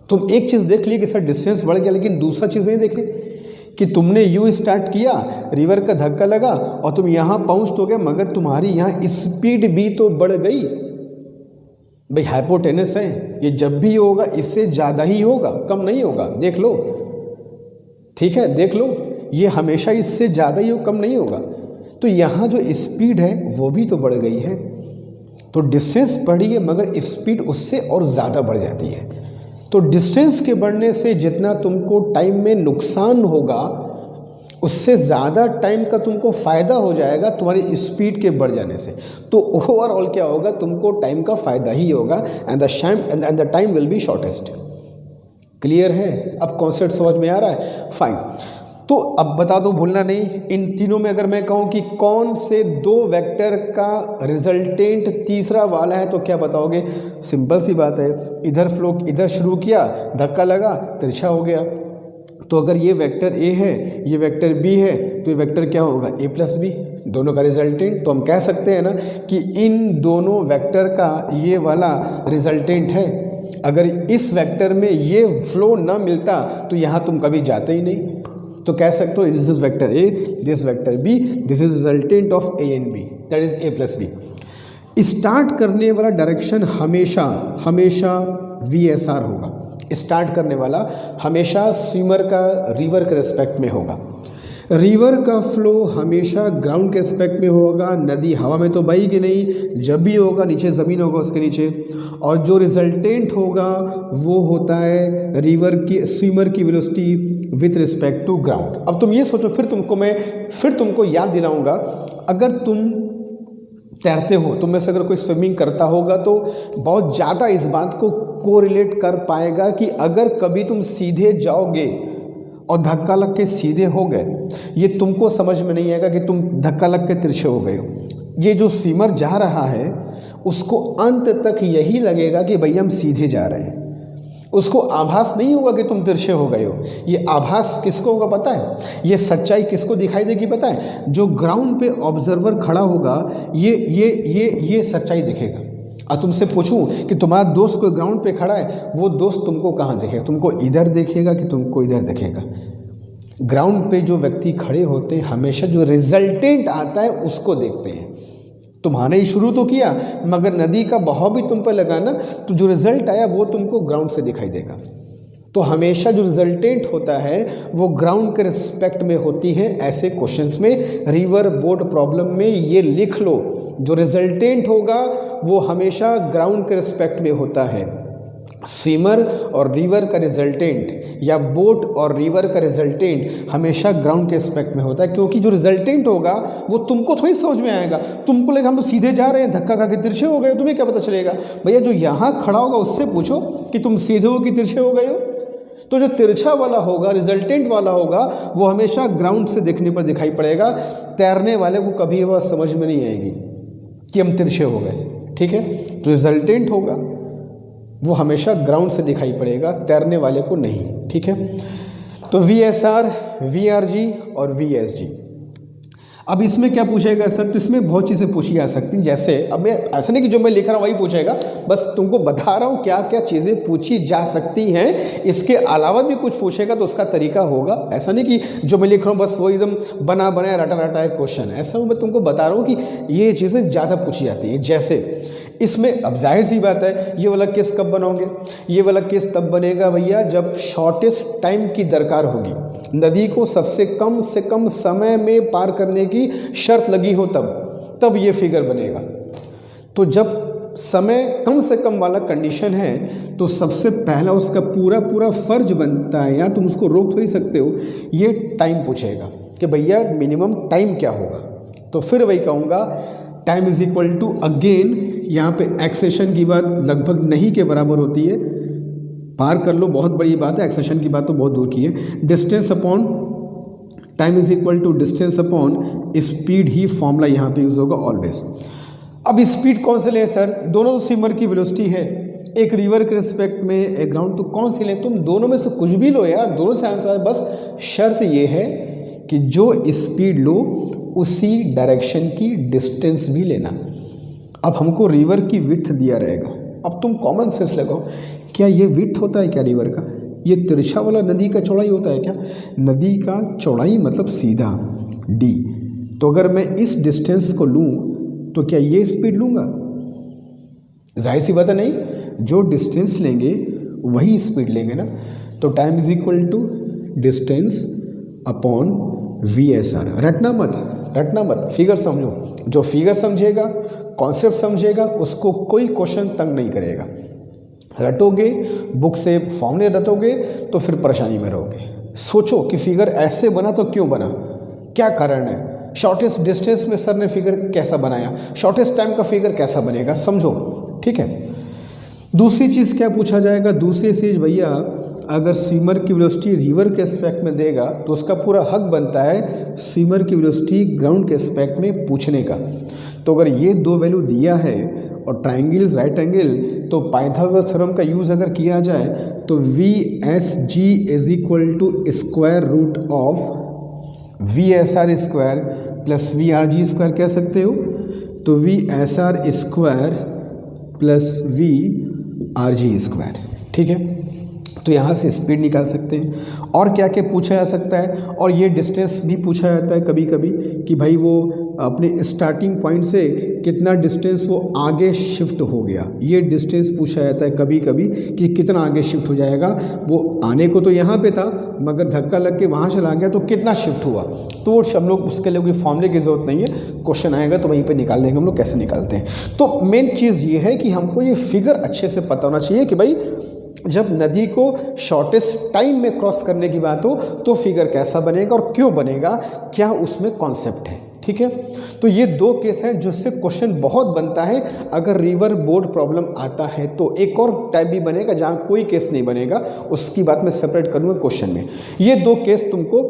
तुम एक चीज़ देख ली कि सर डिस्टेंस बढ़ गया, लेकिन दूसरा चीज़ नहीं देखे कि तुमने यू स्टार्ट किया, रिवर का धक्का लगा और तुम यहाँ पहुँच तो गए, मगर तुम्हारी यहाँ स्पीड भी तो बढ़ गई। भाई हाइपोटेनस है, ये जब भी होगा इससे ज़्यादा ही होगा, कम नहीं होगा। देख लो, ठीक है, देख लो, ये हमेशा इससे ज़्यादा ही हो, कम नहीं होगा। तो यहाँ जो स्पीड है वो भी तो बढ़ गई है। तो डिस्टेंस बढ़ी है मगर स्पीड उससे और ज़्यादा बढ़ जाती है। तो डिस्टेंस के बढ़ने से जितना तुमको टाइम में नुकसान होगा, उससे ज़्यादा टाइम का तुमको फ़ायदा हो जाएगा तुम्हारी स्पीड के बढ़ जाने से। तो ओवरऑल क्या होगा, तुमको टाइम का फ़ायदा ही होगा and the time will be shortest. Clear है? अब कॉन्सेप्ट समझ में आ रहा है? फाइन। तो अब बता दो, भूलना नहीं, इन तीनों में अगर मैं कहूँ कि कौन से दो वेक्टर का रिजल्टेंट तीसरा वाला है तो क्या बताओगे? सिंपल सी बात है, इधर फ्लो, इधर शुरू किया, धक्का लगा, तिरछा हो गया। तो अगर ये वेक्टर ए है, ये वेक्टर बी है, तो ये वेक्टर क्या होगा? ए प्लस बी, दोनों का रिजल्टेंट। तो हम कह सकते हैं ना कि इन दोनों वेक्टर का ये वाला रिजल्टेंट है। अगर इस वेक्टर में ये फ्लो ना मिलता तो यहाँ तुम कभी जाते ही नहीं। तो कह सकते हो this is vector A, this vector B, this is resultant of A and B, that is A plus B. Start करने वाला डायरेक्शन हमेशा हमेशा VSR होगा। स्टार्ट करने वाला हमेशा स्विमर का रिवर के रिस्पेक्ट में होगा। रिवर का फ्लो हमेशा ग्राउंड के एस्पेक्ट में होगा। नदी हवा में तो बहेगी नहीं, जब भी होगा नीचे ज़मीन होगा उसके नीचे। और जो रिजल्टेंट होगा वो होता है रिवर की, स्विमर की velocity with respect to ground. अब तुम ये सोचो, फिर तुमको याद दिलाऊंगा, अगर तुम तैरते हो, तुम में से अगर कोई स्विमिंग करता होगा तो बहुत ज़्यादा इस बात को कोरिलेट कर पाएगा कि अगर कभी तुम सीधे जाओगे और धक्का लग के सीधे हो गए, ये तुमको समझ में नहीं आएगा कि तुम धक्का लग के तिरछे हो गए हो। ये जो स्विमर जा रहा है उसको अंत तक यही लगेगा कि भैया हम सीधे जा रहे हैं। उसको आभास नहीं होगा कि तुम तिरछे हो गए हो। ये आभास किसको होगा पता है? ये सच्चाई किसको दिखाई देगी पता है? जो ग्राउंड पे ऑब्जर्वर खड़ा होगा, ये सच्चाई दिखेगा। और तुमसे पूछूं कि तुम्हारा दोस्त कोई ग्राउंड पे खड़ा है, वो दोस्त तुमको कहाँ देखेगा? तुमको इधर देखेगा कि तुमको इधर देखेगा? ग्राउंड पे जो व्यक्ति खड़े होते हैं हमेशा जो रिजल्टेंट आता है उसको देखते हैं। तुम्हारे ही शुरू तो किया, मगर नदी का बहाव भी तुम पर लगा ना, तो जो रिजल्ट आया वो तुमको ग्राउंड से दिखाई देगा। तो हमेशा जो रिजल्टेंट होता है वो ग्राउंड के रिस्पेक्ट में होती है। ऐसे क्वेश्चंस में, रिवर बोट प्रॉब्लम में ये लिख लो, जो रिजल्टेंट होगा वो हमेशा ग्राउंड के रिस्पेक्ट में होता है। स्विमर और रिवर का रिजल्टेंट या बोट और रिवर का रिजल्टेंट हमेशा ग्राउंड के रिस्पेक्ट में होता है, क्योंकि जो रिजल्टेंट होगा वो तुमको थोड़ी समझ में आएगा। तुमको लगेगा हम तो सीधे जा रहे हैं, धक्का खा के तिरछे हो गए, तुम्हें क्या पता चलेगा? भैया जो यहाँ खड़ा होगा उससे पूछो कि तुम सीधे हो कि तिरछे हो गए हो। तो जो तिरछा वाला होगा, रिजल्टेंट वाला होगा, वो हमेशा ग्राउंड से देखने पर दिखाई पड़ेगा। तैरने वाले को कभी वह समझ में नहीं आएगी कि हम तिरछे हो गए, ठीक है? तो रिजल्टेंट होगा वो हमेशा ग्राउंड से दिखाई पड़ेगा, तैरने वाले को नहीं, ठीक है? तो VSR, VRG और VSG। अब इसमें क्या पूछेगा सर? तो इसमें बहुत चीज़ें पूछी जा सकती हैं। जैसे अब मैं ऐसा नहीं कि जो मैं लिख रहा हूँ वही पूछेगा, बस तुमको बता रहा हूँ क्या क्या चीज़ें पूछी जा सकती हैं। इसके अलावा भी कुछ पूछेगा तो उसका तरीका होगा। ऐसा नहीं कि जो मैं लिख रहा हूँ बस वो एकदम बना बनाया रटा रटा है क्वेश्चन। ऐसा मैं तुमको बता रहा हूँ कि ये चीज़ें ज़्यादा पूछी जाती हैं। जैसे इसमें अब जाहिर सी बात है, ये वाला केस कब बनाओगे? ये वाला केस तब बनेगा भैया जब शॉर्टेस्ट टाइम की दरकार होगी, नदी को सबसे कम से कम समय में पार करने की शर्त लगी हो, तब ये फिगर बनेगा। तो जब समय कम से कम वाला कंडीशन है तो सबसे पहला उसका पूरा फर्ज बनता है, यार तुम उसको रोक थोड़ी सकते हो, ये टाइम पूछेगा कि भैया मिनिमम टाइम क्या होगा। तो फिर वही कहूँगा, time is equal to, again यहाँ पे एक्सेशन की बात लगभग नहीं के बराबर होती है, पार कर लो बहुत बड़ी बात है, एक्सेशन की बात तो बहुत दूर की है। Distance upon time is equal to distance upon speed ही फॉर्मूला यहाँ पे यूज़ होगा ऑलवेज। अब स्पीड कौन से लें सर? दोनों तो स्विमर की वेलोसिटी है, एक रिवर के रिस्पेक्ट में एक ग्राउंड, तो कौन सी लें? तुम दोनों में से कुछ भी लो यार, दोनों से आंसर है। बस शर्त ये है कि जो स्पीड लो उसी डायरेक्शन की डिस्टेंस भी लेना। अब हमको रिवर की विड्थ दिया रहेगा, अब तुम कॉमन सेंस लगाओ, क्या ये विड्थ होता है क्या रिवर का? ये तिरछा वाला नदी का चौड़ाई होता है क्या? नदी का चौड़ाई मतलब सीधा d, तो अगर मैं इस डिस्टेंस को लूँ तो क्या ये स्पीड लूँगा? जाहिर सी बात है नहीं, जो डिस्टेंस लेंगे वही स्पीड लेंगे ना। तो time is equal to distance upon VSR। रटना मत, फिगर समझो। जो फिगर समझेगा, कॉन्सेप्ट समझेगा, उसको कोई क्वेश्चन तंग नहीं करेगा। रटोगे, बुक से फॉर्मूले रटोगे तो फिर परेशानी में रहोगे। सोचो कि फिगर ऐसे बना तो क्यों बना, क्या कारण है, शॉर्टेस्ट डिस्टेंस में सर ने फिगर कैसा बनाया, शॉर्टेस्ट टाइम का फिगर कैसा बनेगा, समझो। ठीक है। दूसरी चीज़ क्या पूछा जाएगा? दूसरी चीज़ भैया, अगर स्विमर की वेलोसिटी रिवर के एस्पेक्ट में देगा तो उसका पूरा हक बनता है स्विमर की वेलोसिटी ग्राउंड के एस्पेक्ट में पूछने का। तो अगर ये दो वैल्यू दिया है और ट्राइंगल इज राइट एंगल, तो पाइथागोरस थ्योरम का यूज़ अगर किया जाए तो VSG is equal to square root of VSR square plus VRG square कह सकते हो। तो VSR square plus VRG square, ठीक है। तो यहाँ से स्पीड निकाल सकते हैं। और क्या क्या पूछा जा सकता है, और ये डिस्टेंस भी पूछा जाता है कभी कभी कि भाई वो अपने स्टार्टिंग पॉइंट से कितना डिस्टेंस वो आगे शिफ्ट हो गया, ये डिस्टेंस पूछा जाता है कभी कभी कि कितना आगे शिफ्ट हो जाएगा। वो आने को तो यहाँ पे था मगर धक्का लग के वहाँ चला गया तो कितना शिफ्ट हुआ। तो वो हम लोग उसके लिए कोई फॉर्मूले की ज़रूरत नहीं है, क्वेश्चन आएगा तो वहीं पर निकाल देंगे हम लोग कैसे निकालते हैं। तो मेन चीज़ ये है कि हमको ये फिगर अच्छे से पता होना चाहिए कि भाई जब नदी को शॉर्टेस्ट टाइम में क्रॉस करने की बात हो तो फिगर कैसा बनेगा और क्यों बनेगा, क्या उसमें कॉन्सेप्ट है। ठीक है। तो ये दो केस हैं जिससे क्वेश्चन बहुत बनता है। अगर रिवर बोर्ड प्रॉब्लम आता है तो एक और टाइप भी बनेगा जहाँ कोई केस नहीं बनेगा, उसकी बात मैं सेपरेट करूँगा क्वेश्चन में। ये दो केस तुमको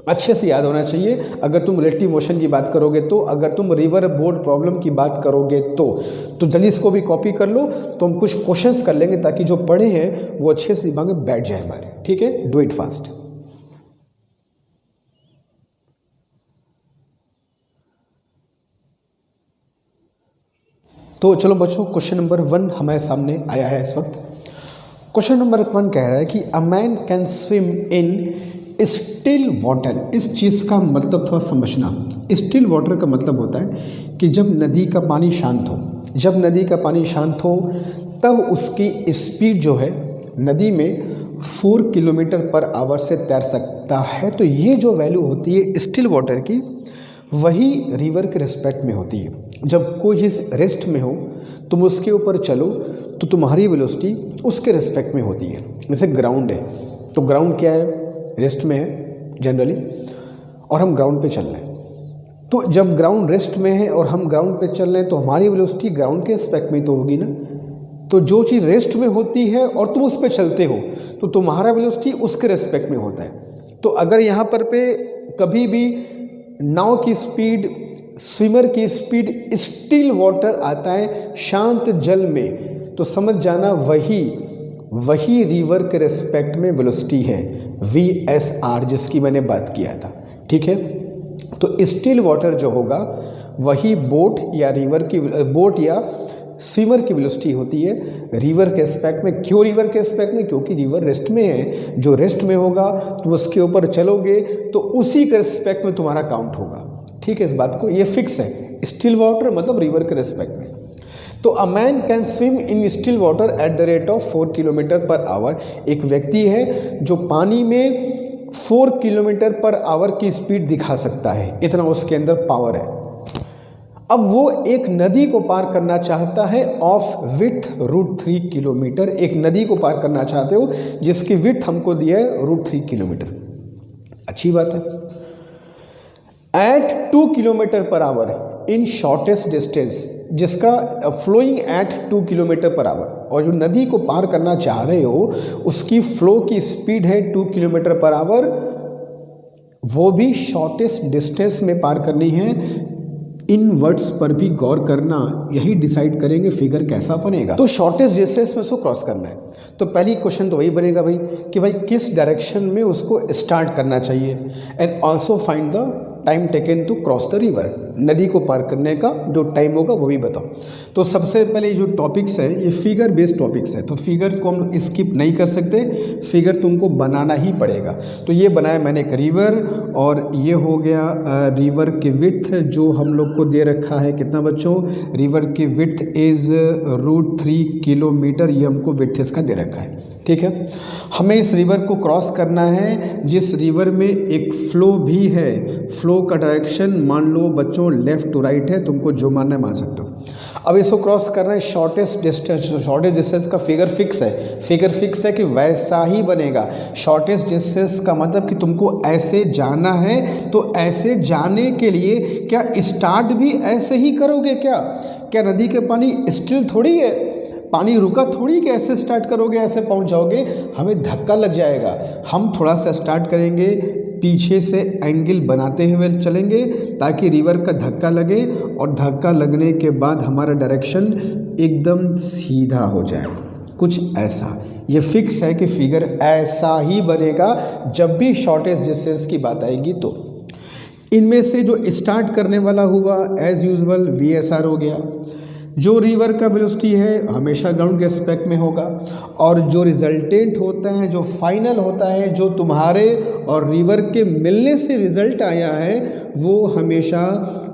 अच्छे से याद होना चाहिए। अगर तुम रिलेटिव मोशन की बात करोगे तो, अगर तुम रिवर बोर्ड प्रॉब्लम की बात करोगे तो जल्दी इसको भी कॉपी कर लो। तो हम कुछ क्वेश्चंस कर लेंगे ताकि जो पढ़े हैं वो अच्छे से दिमाग में बैठ जाए हमारे। ठीक है, डू इट फास्ट। तो चलो बच्चों, क्वेश्चन नंबर 1 हमारे सामने आया है इस वक्त। क्वेश्चन नंबर 1 कह रहा है कि a man can swim in still water. इस चीज़ का मतलब थोड़ा समझना। स्टिल वाटर का मतलब होता है कि जब नदी का पानी शांत हो, जब नदी का पानी शांत हो तब उसकी स्पीड जो है नदी में 4 किलोमीटर पर आवर से तैर सकता है। तो ये जो वैल्यू होती है स्टिल वाटर की, वही रिवर के रिस्पेक्ट में होती है। जब कोई चीज़ रेस्ट में हो तुम उसके ऊपर चलो तो तुम्हारी वेलोसिटी उसके रिस्पेक्ट में होती है। जैसे ग्राउंड है, तो ग्राउंड क्या है, रेस्ट में है जनरली, और हम ग्राउंड पे चल रहे हैं। तो जब ग्राउंड रेस्ट में है और हम ग्राउंड पे चल रहे हैं तो हमारी वेलोसिटी ग्राउंड के रिस्पेक्ट में तो होगी ना। तो जो चीज़ रेस्ट में होती है और तुम उस पर चलते हो तो तुम्हारा वेलोसिटी उसके रिस्पेक्ट में होता है। तो अगर यहाँ पर पे कभी भी नाव की स्पीड, स्विमर की स्पीड स्टिल वाटर आता है शांत जल में, तो समझ जाना वही रिवर के रिस्पेक्ट में वेलोसिटी है VSR, जिसकी मैंने बात किया था। ठीक है। तो स्टिल वाटर जो होगा वही बोट या रिवर की, बोट या स्विमर की वेलोसिटी होती है रिवर के एस्पेक्ट में। क्यों रिवर के एस्पेक्ट में? क्योंकि रिवर रेस्ट में है। जो रेस्ट में होगा तुम उसके ऊपर चलोगे तो उसी के रिस्पेक्ट में तुम्हारा काउंट होगा। ठीक है, इस बात को ये फिक्स है। स्टिल वाटर मतलब रिवर के रिस्पेक्ट में। तो a man can swim in still water at the rate of 4 kilometre per our. एक व्यक्ति है जो पानी में 4 किलोमीटर पर आवर की स्पीड दिखा सकता है, इतना उसके अंदर पावर है। अब वो एक नदी को पार करना चाहता है ऑफ विड्थ √3 किलोमीटर। एक नदी को पार करना चाहते हो जिसकी विड्थ हमको दिया है √3 किलोमीटर। अच्छी बात है। At 2 kilometre per hour in shortest distance, जिसका flowing at 2 kilometre per hour, और जो नदी को पार करना चाह रहे हो उसकी फ्लो की स्पीड है 2 किलोमीटर पर आवर, वो भी शॉर्टेस्ट डिस्टेंस में पार करनी है इन वर्ड्स पर भी गौर करना, यही डिसाइड करेंगे फिगर कैसा बनेगा। तो शॉर्टेस्ट डिस्टेंस में उसको क्रॉस करना है। तो पहली क्वेश्चन तो वही बनेगा भाई कि भाई किस डायरेक्शन में उसको स्टार्ट करना चाहिए, and also find the time taken to cross the river, नदी को पार करने का जो टाइम होगा वो भी बताओ। तो सबसे पहले जो टॉपिक्स है ये फिगर बेस्ड टॉपिक्स है, तो फिगर को हम स्किप नहीं कर सकते, फिगर तुमको बनाना ही पड़ेगा। तो ये बनाया मैंने एक रिवर, और ये हो गया रिवर की विड्थ जो हम लोग को दे रखा है कितना बच्चों, रिवर की विड्थ इज़ √3 किलोमीटर, ये हमको विड्थ इसका दे रखा है। ठीक है, हमें इस रिवर को क्रॉस करना है जिस रिवर में एक फ्लो भी है। फ्लो का डायरेक्शन मान लो बच्चों लेफ़्ट टू राइट है, तुमको जो मानना है मान सकते हो। अब इसको क्रॉस करना है शॉर्टेस्ट डिस्टेंस का फिगर फिक्स है, फिगर फिक्स है कि वैसा ही बनेगा। शॉर्टेस्ट डिस्टेंस का मतलब कि तुमको ऐसे जाना है, तो ऐसे जाने के लिए क्या स्टार्ट भी ऐसे ही करोगे क्या नदी के पानी स्टिल थोड़ी है, पानी रुका थोड़ी कि ऐसे स्टार्ट करोगे ऐसे पहुंच जाओगे, हमें धक्का लग जाएगा। हम थोड़ा सा स्टार्ट करेंगे, पीछे से एंगल बनाते हुए चलेंगे ताकि रिवर का धक्का लगे, और धक्का लगने के बाद हमारा डायरेक्शन एकदम सीधा हो जाए, कुछ ऐसा। ये फिक्स है कि फिगर ऐसा ही बनेगा जब भी शॉर्टेस्ट डिस्टेंस की बात आएगी। तो इनमें से जो स्टार्ट करने वाला हुआ एज यूजुअल VSR हो गया, जो रिवर का वेलोसिटी है हमेशा ग्राउंड के एस्पेक्ट में होगा, और जो रिजल्टेंट होता है, जो फाइनल होता है, जो तुम्हारे और रिवर के मिलने से रिजल्ट आया है, वो हमेशा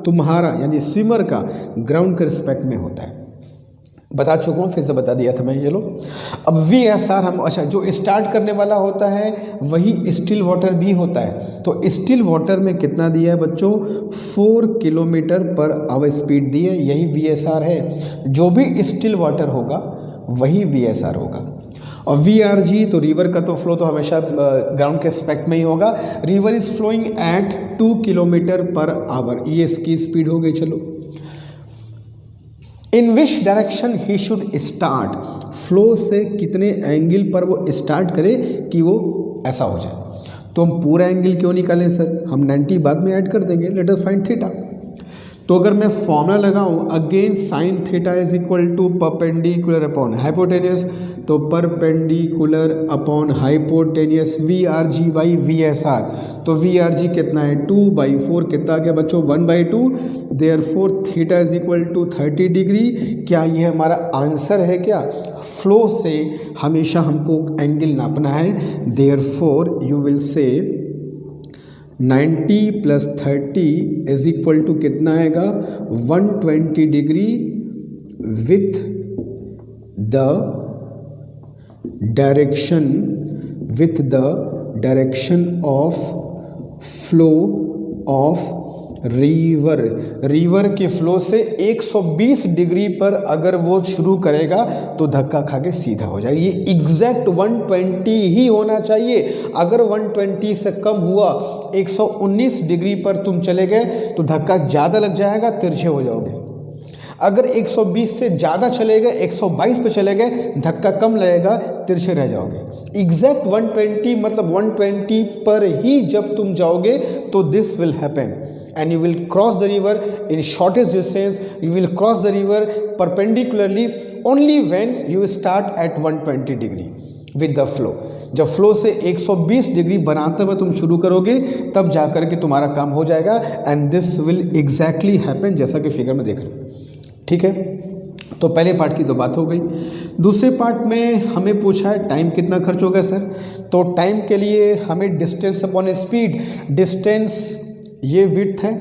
तुम्हारा यानी स्विमर का ग्राउंड के रिस्पेक्ट में होता है। बता चुका हूँ, फिर से बता दिया था मैंने। चलो अब VSR हम, अच्छा जो स्टार्ट करने वाला होता है वही स्टिल वाटर भी होता है। तो स्टिल वाटर में कितना दिया है बच्चों, 4 किलोमीटर पर आवर स्पीड दी है, यही VSR है। जो भी स्टिल वाटर होगा वही VSR होगा। और VRG तो रिवर का तो फ्लो तो हमेशा ग्राउंड के एस्पेक्ट में ही होगा। River is flowing at 2 kilometre per hour, ये इसकी स्पीड हो गई। चलो in which direction he should start, flow से कितने एंगल पर वो स्टार्ट करे कि वो ऐसा हो जाए। तो हम पूरा एंगल क्यों निकालें सर, हम 90 बाद में ऐड कर देंगे, लेट अस फाइंड थीटा। तो अगर मैं फॉर्मूला लगाऊं again sine theta is equal to perpendicular upon hypotenuse, तो perpendicular upon hypotenuse VRG by VSR। तो VRG कितना है 2/4, कितना क्या बच्चों 1/2, therefore theta is equal to 30 degree. क्या ये हमारा आंसर है क्या, फ्लो से हमेशा हमको एंगल नापना है। Therefore you will say 90 + 30 is equal to कितना आएगा 120 degree with the direction of flow of river के फ्लो से 120 डिग्री पर अगर वो शुरू करेगा तो धक्का खा के सीधा हो जाएगा। ये एग्जैक्ट 120 ही होना चाहिए। अगर 120 से कम हुआ, 119 डिग्री पर तुम चले गए तो धक्का ज़्यादा लग जाएगा, तिरछे हो जाओगे। अगर 120 से ज़्यादा चले गए, 122 पे चले गए, धक्का कम लगेगा, तिरछे रह जाओगे। एग्जैक्ट 120 मतलब 120 पर ही जब तुम जाओगे तो this will happen and you will cross the river in shortest distance. You will cross the river perpendicularly only when you start at 120 degree with the flow. जब फ्लो से 120 डिग्री बनाते हुए तुम शुरू करोगे तब जाकर के तुम्हारा काम हो जाएगा, and this will exactly happen जैसा कि फिगर में देख रहे हो। ठीक है, तो पहले पार्ट की तो बात हो गई। दूसरे पार्ट में हमें पूछा है टाइम कितना खर्च होगा सर। तो टाइम के लिए हमें डिस्टेंस अपॉन स्पीड, डिस्टेंस ये विड्थ है,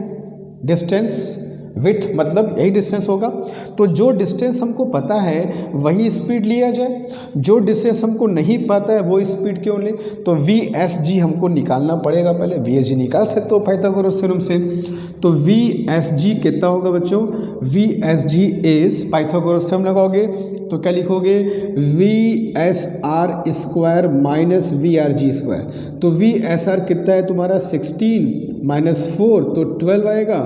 डिस्टेंस विड्थ मतलब यही डिस्टेंस होगा। तो जो डिस्टेंस हमको पता है वही स्पीड लिया जाए, जो डिस्टेंस हमको नहीं पता है वो स्पीड क्यों ले। तो VSG हमको निकालना पड़ेगा, पहले VSG निकाल सकते हो पाइथागोरस थ्योरम से। तो VSG कितना होगा बच्चों, VSG इज पाइथागोरस थ्योरम लगाओगे तो क्या लिखोगे VSR square minus VRG square. तो VSR कितना है तुम्हारा 16 - 4 तो 12 आएगा।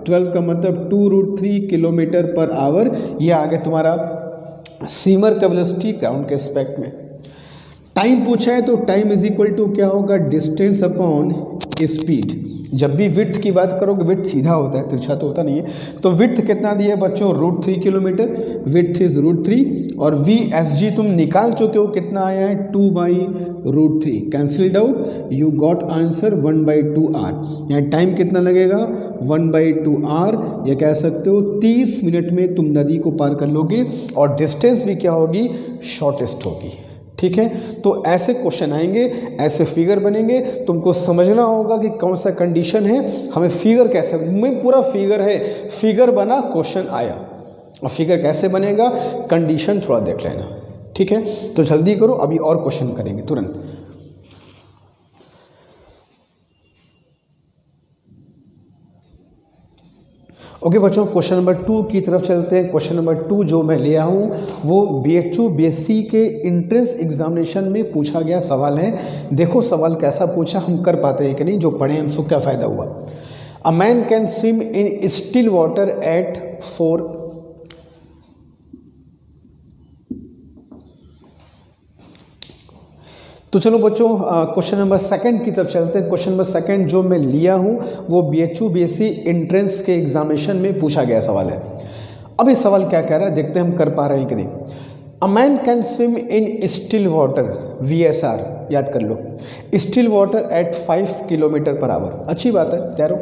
12 का मतलब 2√3 किलोमीटर पर आवर। ये आ गया तुम्हारा स्विमर का वेलोसिटी ग्राउंड के एस्पेक्ट में। टाइम पूछा है तो टाइम इज इक्वल टू क्या होगा, डिस्टेंस अपॉन स्पीड। जब भी विड्थ की बात करोगे, विड्थ सीधा होता है, तिरछा तो होता नहीं है। तो विड्थ कितना दिया है बच्चों, √3 किलोमीटर, विड्थ इज √3। और VSG तुम निकाल चुके हो, कितना आया है 2/√3, cancelled out, you got answer 1/2R। यहाँ टाइम कितना लगेगा 1/2R, या कह सकते हो 30 मिनट में तुम नदी को पार कर लोगे, और डिस्टेंस भी क्या होगी, शॉर्टेस्ट होगी। ठीक है, तो ऐसे क्वेश्चन आएंगे, ऐसे फिगर बनेंगे, तुमको समझना होगा कि कौन सा कंडीशन है, हमें फिगर कैसे, में पूरा फिगर है, फिगर बना क्वेश्चन आया, और फिगर कैसे बनेगा, कंडीशन थोड़ा देख लेना। ठीक है, तो जल्दी करो, अभी और क्वेश्चन करेंगे तुरंत। ओके बच्चों, क्वेश्चन नंबर 2 की तरफ चलते हैं। क्वेश्चन नंबर 2 जो मैं ले आया हूँ वो BHU BSc के एंट्रेंस एग्जामिनेशन में पूछा गया सवाल है। देखो सवाल कैसा पूछा, हम कर पाते हैं कि नहीं, जो पढ़े हमको क्या फ़ायदा हुआ। A man can swim in still water at 4। तो चलो बच्चों क्वेश्चन नंबर 2 की तरफ चलते हैं। क्वेश्चन नंबर 2 जो मैं लिया हूँ वो BHU BSc एंट्रेंस के एग्जामिनेशन में पूछा गया सवाल है। अब ये सवाल क्या कह रहा है, देखते हैं हम कर पा रहे हैं कि नहीं। A man can swim in still water, VSR याद कर लो, स्टिल वाटर एट 5 km/h। अच्छी बात है, तैरो।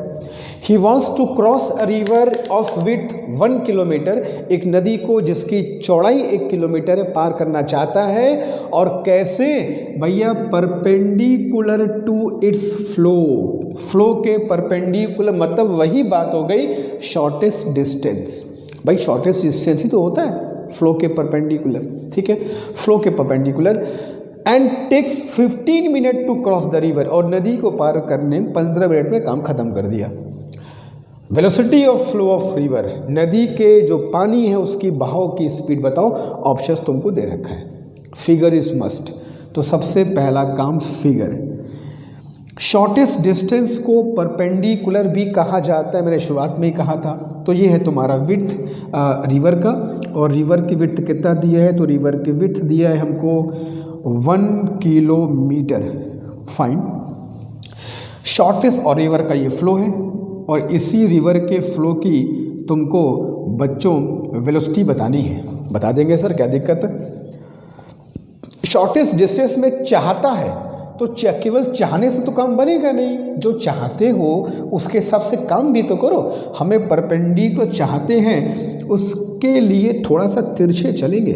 He wants to cross a river of width 1 kilometre, एक नदी को जिसकी चौड़ाई 1 किलोमीटर है पार करना चाहता है। और कैसे भैया, perpendicular to its flow, flow के परपेंडिकुलर, मतलब वही बात हो गई शॉर्टेस्ट डिस्टेंस। भाई शॉर्टेस्ट डिस्टेंस ही तो होता है फ्लो के परपेंडिकुलर, ठीक है, फ्लो के perpendicular. And takes 15 minute to cross the river, और नदी को पार करने 15 मिनट में काम खत्म कर दिया। Velocity of flow of river, नदी के जो पानी है उसकी बहाव की स्पीड बताओ। ऑप्शंस तुमको दे रखा है, फिगर इज मस्ट। तो सबसे पहला काम फिगर। शॉर्टेस्ट डिस्टेंस को परपेंडिकुलर भी कहा जाता है, मैंने शुरुआत में ही कहा था। तो ये है तुम्हारा विड्थ रिवर का, और रिवर की विड्थ कितना दिया है, तो रिवर की विड्थ दिया है हमको 1 किलोमीटर। फाइन, शॉर्टेस्ट और रिवर का ये फ्लो है, और इसी रिवर के फ्लो की तुमको बच्चों वेलोसिटी बतानी है। बता देंगे सर, क्या दिक्कत है। शॉर्टेस्ट डिस्टेंस में चाहता है, तो केवल चाहने से तो काम बनेगा नहीं, जो चाहते हो उसके हिसाब से काम भी तो करो। हमें परपेंडिकुलर चाहते हैं, उसके लिए थोड़ा सा तिरछे चलेंगे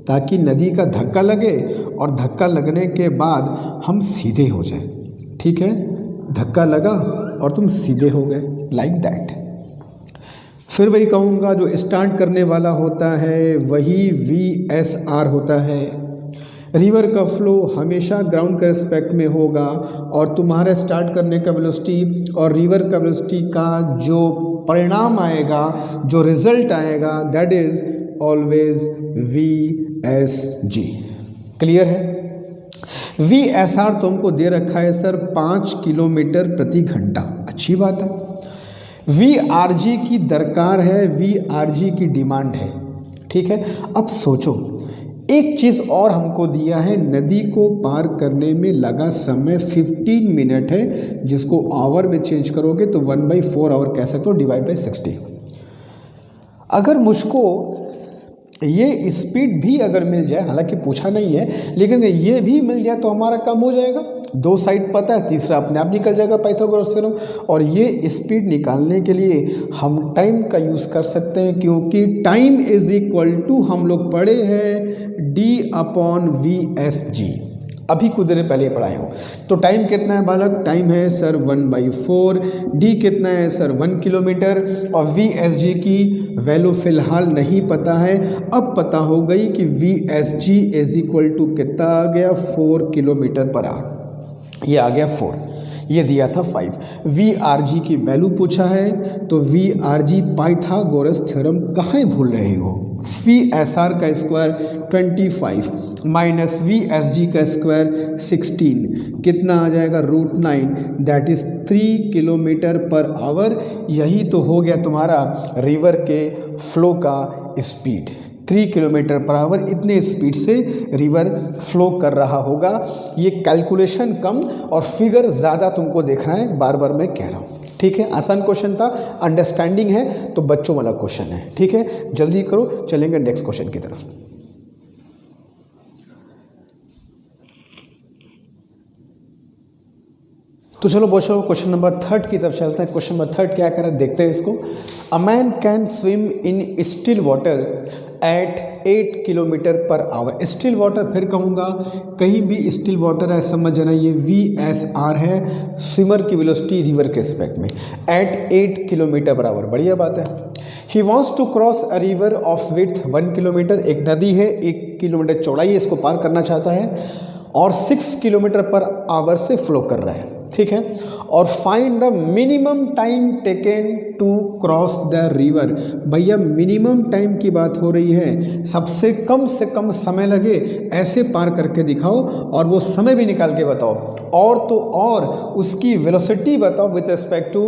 ताकि नदी का धक्का लगे, और धक्का लगने के बाद हम सीधे हो जाए। ठीक है, धक्का लगा और तुम सीधे हो गए, लाइक दैट। फिर वही कहूँगा, जो स्टार्ट करने वाला होता है वही VSR होता है। रिवर का फ्लो हमेशा ग्राउंड के रिस्पेक्ट में होगा, और तुम्हारे स्टार्ट करने का वेलोसिटी और रिवर का वेलोसिटी का जो परिणाम आएगा, जो रिजल्ट आएगा, that is always VSG। Clear है। VSR तुमको दे रखा है सर 5 किलोमीटर प्रति घंटा, अच्छी बात है। VRG की दरकार है, VRG की डिमांड है। ठीक है, अब सोचो एक चीज़ और हमको दिया है, नदी को पार करने में लगा समय 15 मिनट है, जिसको आवर में चेंज करोगे तो 1/4 आवर कह सकते हो, डिवाइड बाई 60। अगर मुझको ये स्पीड भी अगर मिल जाए, हालांकि पूछा नहीं है, लेकिन ये भी मिल जाए तो हमारा काम हो जाएगा। 2 साइड पता है, तीसरा अपने आप निकल जाएगा पाइथागोरस थ्योरम। और ये स्पीड निकालने के लिए हम टाइम का यूज़ कर सकते हैं, क्योंकि टाइम इज इक्वल टू, हम लोग पढ़े हैं D/VSG, अभी कुछ देर पहले पढ़ाए हो। तो टाइम कितना है बालक, टाइम है सर 1/4। D कितना है सर 1 किलोमीटर, और VSG की वैल्यू फिलहाल नहीं पता है, अब पता हो गई कि VSG इज इक्वल टू कितना आ गया 4 km/h। ये आ गया 4, ये दिया था 5। VRG की वैल्यू पूछा है, तो VRG पाइथागोरस थ्योरम कहाँ भूल रहे हो। VSR का स्क्वायर 25 माइनस VSG का स्क्वायर 16, कितना आ जाएगा √9, दैट इज़ 3 km/h। यही तो हो गया तुम्हारा रिवर के फ्लो का स्पीड, 3 किलोमीटर पर आवर, इतने स्पीड से रिवर फ्लो कर रहा होगा। ये कैलकुलेशन कम और फिगर ज़्यादा तुमको देखना है, बार बार मैं कह रहा हूँ। ठीक है, आसान क्वेश्चन था, अंडरस्टैंडिंग है तो बच्चों वाला क्वेश्चन है। ठीक है, जल्दी करो, चलेंगे नेक्स्ट क्वेश्चन की तरफ। तो चलो बच्चों क्वेश्चन नंबर 3 की तरफ चलते हैं। क्वेश्चन नंबर 3 क्या कह रहा है देखते हैं इसको। A man can swim in still water at 8 kilometre per our. Still water फिर कहूँगा, कहीं भी स्टिल वाटर है समझ जाना, ये VSR है, स्विमर की वेलोसिटी रिवर के रिस्पेक्ट में, एट 8 किलोमीटर पर आवर। बढ़िया बात है। He wants to cross a river of width 1 kilometre. एक नदी है 1 किलोमीटर चौड़ाई है, इसको पार करना चाहता है और 6 किलोमीटर पर आवर से फ्लो कर रहा है। ठीक है, और find the minimum time taken to cross the river. भैया मिनिमम टाइम की बात हो रही है, सबसे कम से कम समय लगे ऐसे पार करके दिखाओ और वो समय भी निकाल के बताओ, और तो और उसकी वेलोसिटी बताओ विद रिस्पेक्ट टू।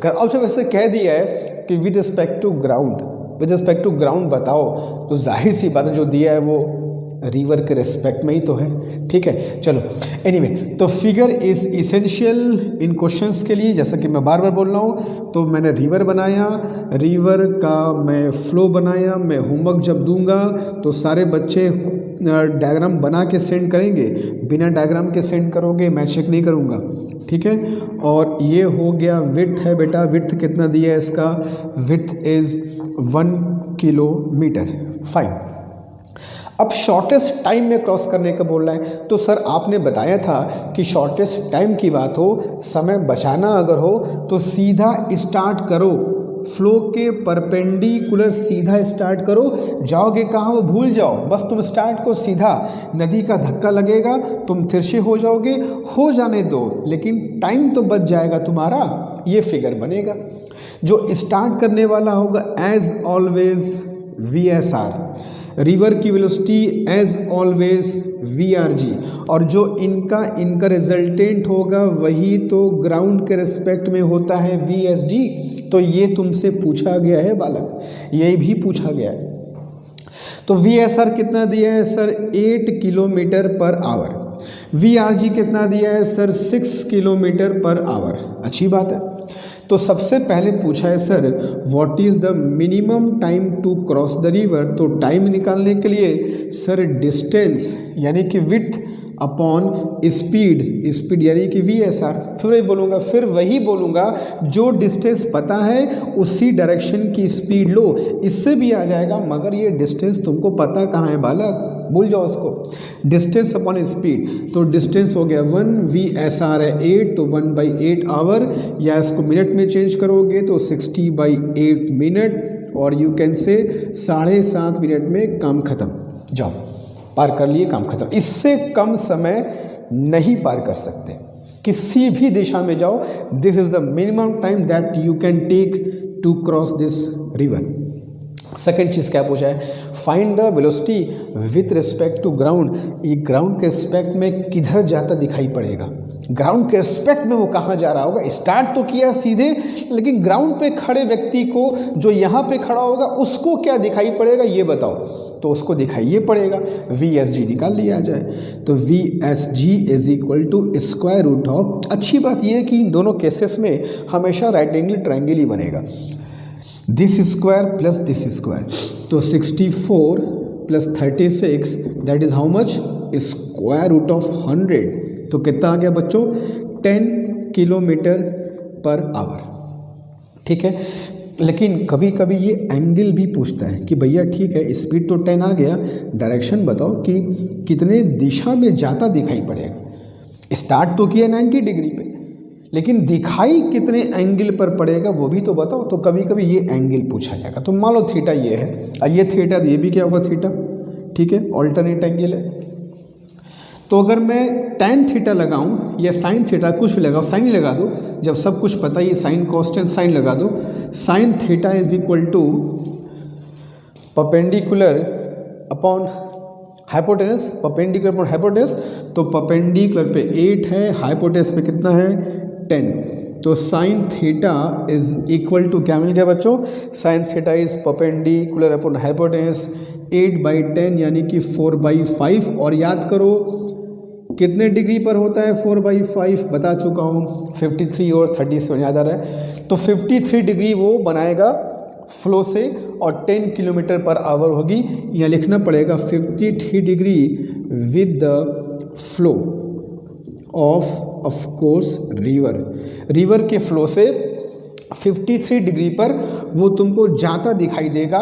अब जब ऐसे कह दिया है कि with respect to ground, with respect to ground बताओ, तो जाहिर सी बात है जो दिया है वो रिवर के रेस्पेक्ट में ही तो है। ठीक है, चलो एनीवे, तो figure is essential in questions के लिए, जैसा कि मैं बार बार बोल रहा हूँ। तो मैंने रिवर बनाया, रिवर का मैं फ्लो बनाया। मैं होमवर्क जब दूंगा तो सारे बच्चे डायग्राम बना के सेंड करेंगे, बिना डायग्राम के सेंड करोगे मैं चेक नहीं करूँगा। ठीक है, और ये हो गया विड्थ है बेटा, विड्थ कितना दिया है इसका, विड्थ इज 1 किलोमीटर। फाइन, अब शॉर्टेस्ट टाइम में क्रॉस करने का बोल रहा है। तो सर आपने बताया था कि शॉर्टेस्ट टाइम की बात हो, समय बचाना अगर हो तो सीधा स्टार्ट करो, फ्लो के परपेंडिकुलर सीधा स्टार्ट करो। जाओगे कहाँ वो भूल जाओ, बस तुम स्टार्ट को सीधा, नदी का धक्का लगेगा तुम तिरछे हो जाओगे, हो जाने दो, लेकिन टाइम तो बच जाएगा तुम्हारा। ये फिगर बनेगा। जो स्टार्ट करने वाला होगा एज ऑलवेज VSR, रिवर की वेलोसिटी एज ऑलवेज VRG, और जो इनका रिजल्टेंट होगा वही तो ग्राउंड के रिस्पेक्ट में होता है VSG। तो ये तुमसे पूछा गया है बालक, ये भी पूछा गया है। तो VSR कितना दिया है sir, 8 kilometre per our. VRG कितना दिया है सर, 6 किलोमीटर पर आवर। अच्छी बात है। तो सबसे पहले पूछा है sir what is the minimum time to cross the river. तो टाइम निकालने के लिए सर डिस्टेंस यानी कि विड्थ अपॉन स्पीड, स्पीड यानी कि VSR। फिर वही बोलूँगा जो डिस्टेंस पता है उसी डायरेक्शन की स्पीड लो, इससे भी आ जाएगा, मगर ये डिस्टेंस तुमको पता कहाँ है बालक, भूल जाओ उसको। डिस्टेंस अपॉन स्पीड, तो डिस्टेंस हो गया 1, VSR है 8, तो 1/8 आवर, या इसको मिनट में चेंज करोगे तो 60/8 मिनट, और यू कैन से 7.5 मिनट में काम खत्म। जाओ पार कर लिए, काम खत्म। इससे कम समय नहीं पार कर सकते, किसी भी दिशा में जाओ। This is the minimum time that you can take to cross this river. Second चीज़ क्या पूछा है, find the velocity with respect to ground. ये ग्राउंड के रिस्पेक्ट में किधर जाता दिखाई पड़ेगा, ग्राउंड के रिस्पेक्ट में वो कहाँ जा रहा होगा। स्टार्ट तो किया सीधे, लेकिन ग्राउंड पे खड़े व्यक्ति को, जो यहाँ पे खड़ा होगा उसको क्या दिखाई पड़ेगा ये बताओ। तो उसको दिखाइए पड़ेगा, VSG निकाल लिया जाए। तो VSG is equal to square root of, अच्छी बात यह है कि इन दोनों केसेस में हमेशा राइट एंगल ट्रायंगल ही बनेगा, this square plus this square. तो 64 plus 36 that is how much, square root of 100। तो कितना आ गया बच्चों, 10 किलोमीटर पर आवर। ठीक है, लेकिन कभी कभी ये एंगल भी पूछता है कि भैया ठीक है स्पीड तो 10 आ गया, डायरेक्शन बताओ कि कितने दिशा में जाता दिखाई पड़ेगा। स्टार्ट तो किया 90 डिग्री पे, लेकिन दिखाई कितने एंगल पर पड़ेगा वो भी तो बताओ। तो कभी कभी ये एंगल पूछा जाएगा। तो मान लो थीटा ये है, और ये थीटा, ये भी क्या होगा थीटा। ठीक है, ऑल्टरनेट एंगल है। तो अगर मैं tan थीटा लगाऊं या sin थीटा, कुछ भी लगाओ, साइन लगा दो, जब सब कुछ पता है, ये साइन कॉन्स्टेंट साइन लगा दो। sin theta is equal to perpendicular upon hypotenuse, perpendicular upon hypotenuse. तो परपेंडिकुलर पे 8 है, हाइपोटेनस पे कितना है 10। तो sine theta is equal to क्या मिल गया बच्चों, sine theta is perpendicular upon hypotenuse 8/10 यानी कि 4/5। और याद करो कितने डिग्री पर होता है 4/5, बता चुका हूँ 53 और 30 से याद आ रहा है। तो 53 डिग्री वो बनाएगा फ्लो से और 10 किलोमीटर पर आवर होगी। यहाँ लिखना पड़ेगा 53 degree with the flow of course river के फ्लो से 53 डिग्री पर वो तुमको जाता दिखाई देगा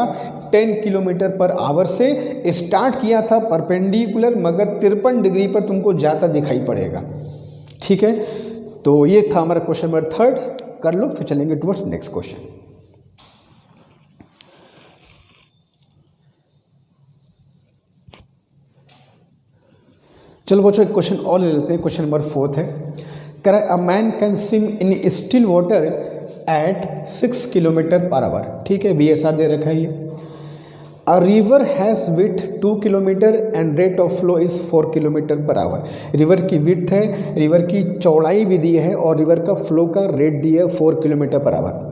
10 किलोमीटर पर आवर से। स्टार्ट किया था परपेंडिकुलर मगर 53 डिग्री पर तुमको जाता दिखाई पड़ेगा। ठीक है, तो ये था हमारा क्वेश्चन नंबर 3 कर लो, फिर चलेंगे टुवर्ड्स नेक्स्ट क्वेश्चन। चलो बच्चों एक क्वेश्चन और ले लेते हैं। क्वेश्चन नंबर 4 है, कह रहा है a man can swim in still water at 6 kilometre per our. ठीक है, VSR दे रखा है ये। A river has width 2 kilometre and rate of flow is 4 kilometre per our. River की विड्थ है, रिवर की चौड़ाई भी दी है और रिवर का फ्लो का रेट दिया है 4 kilometre per hour.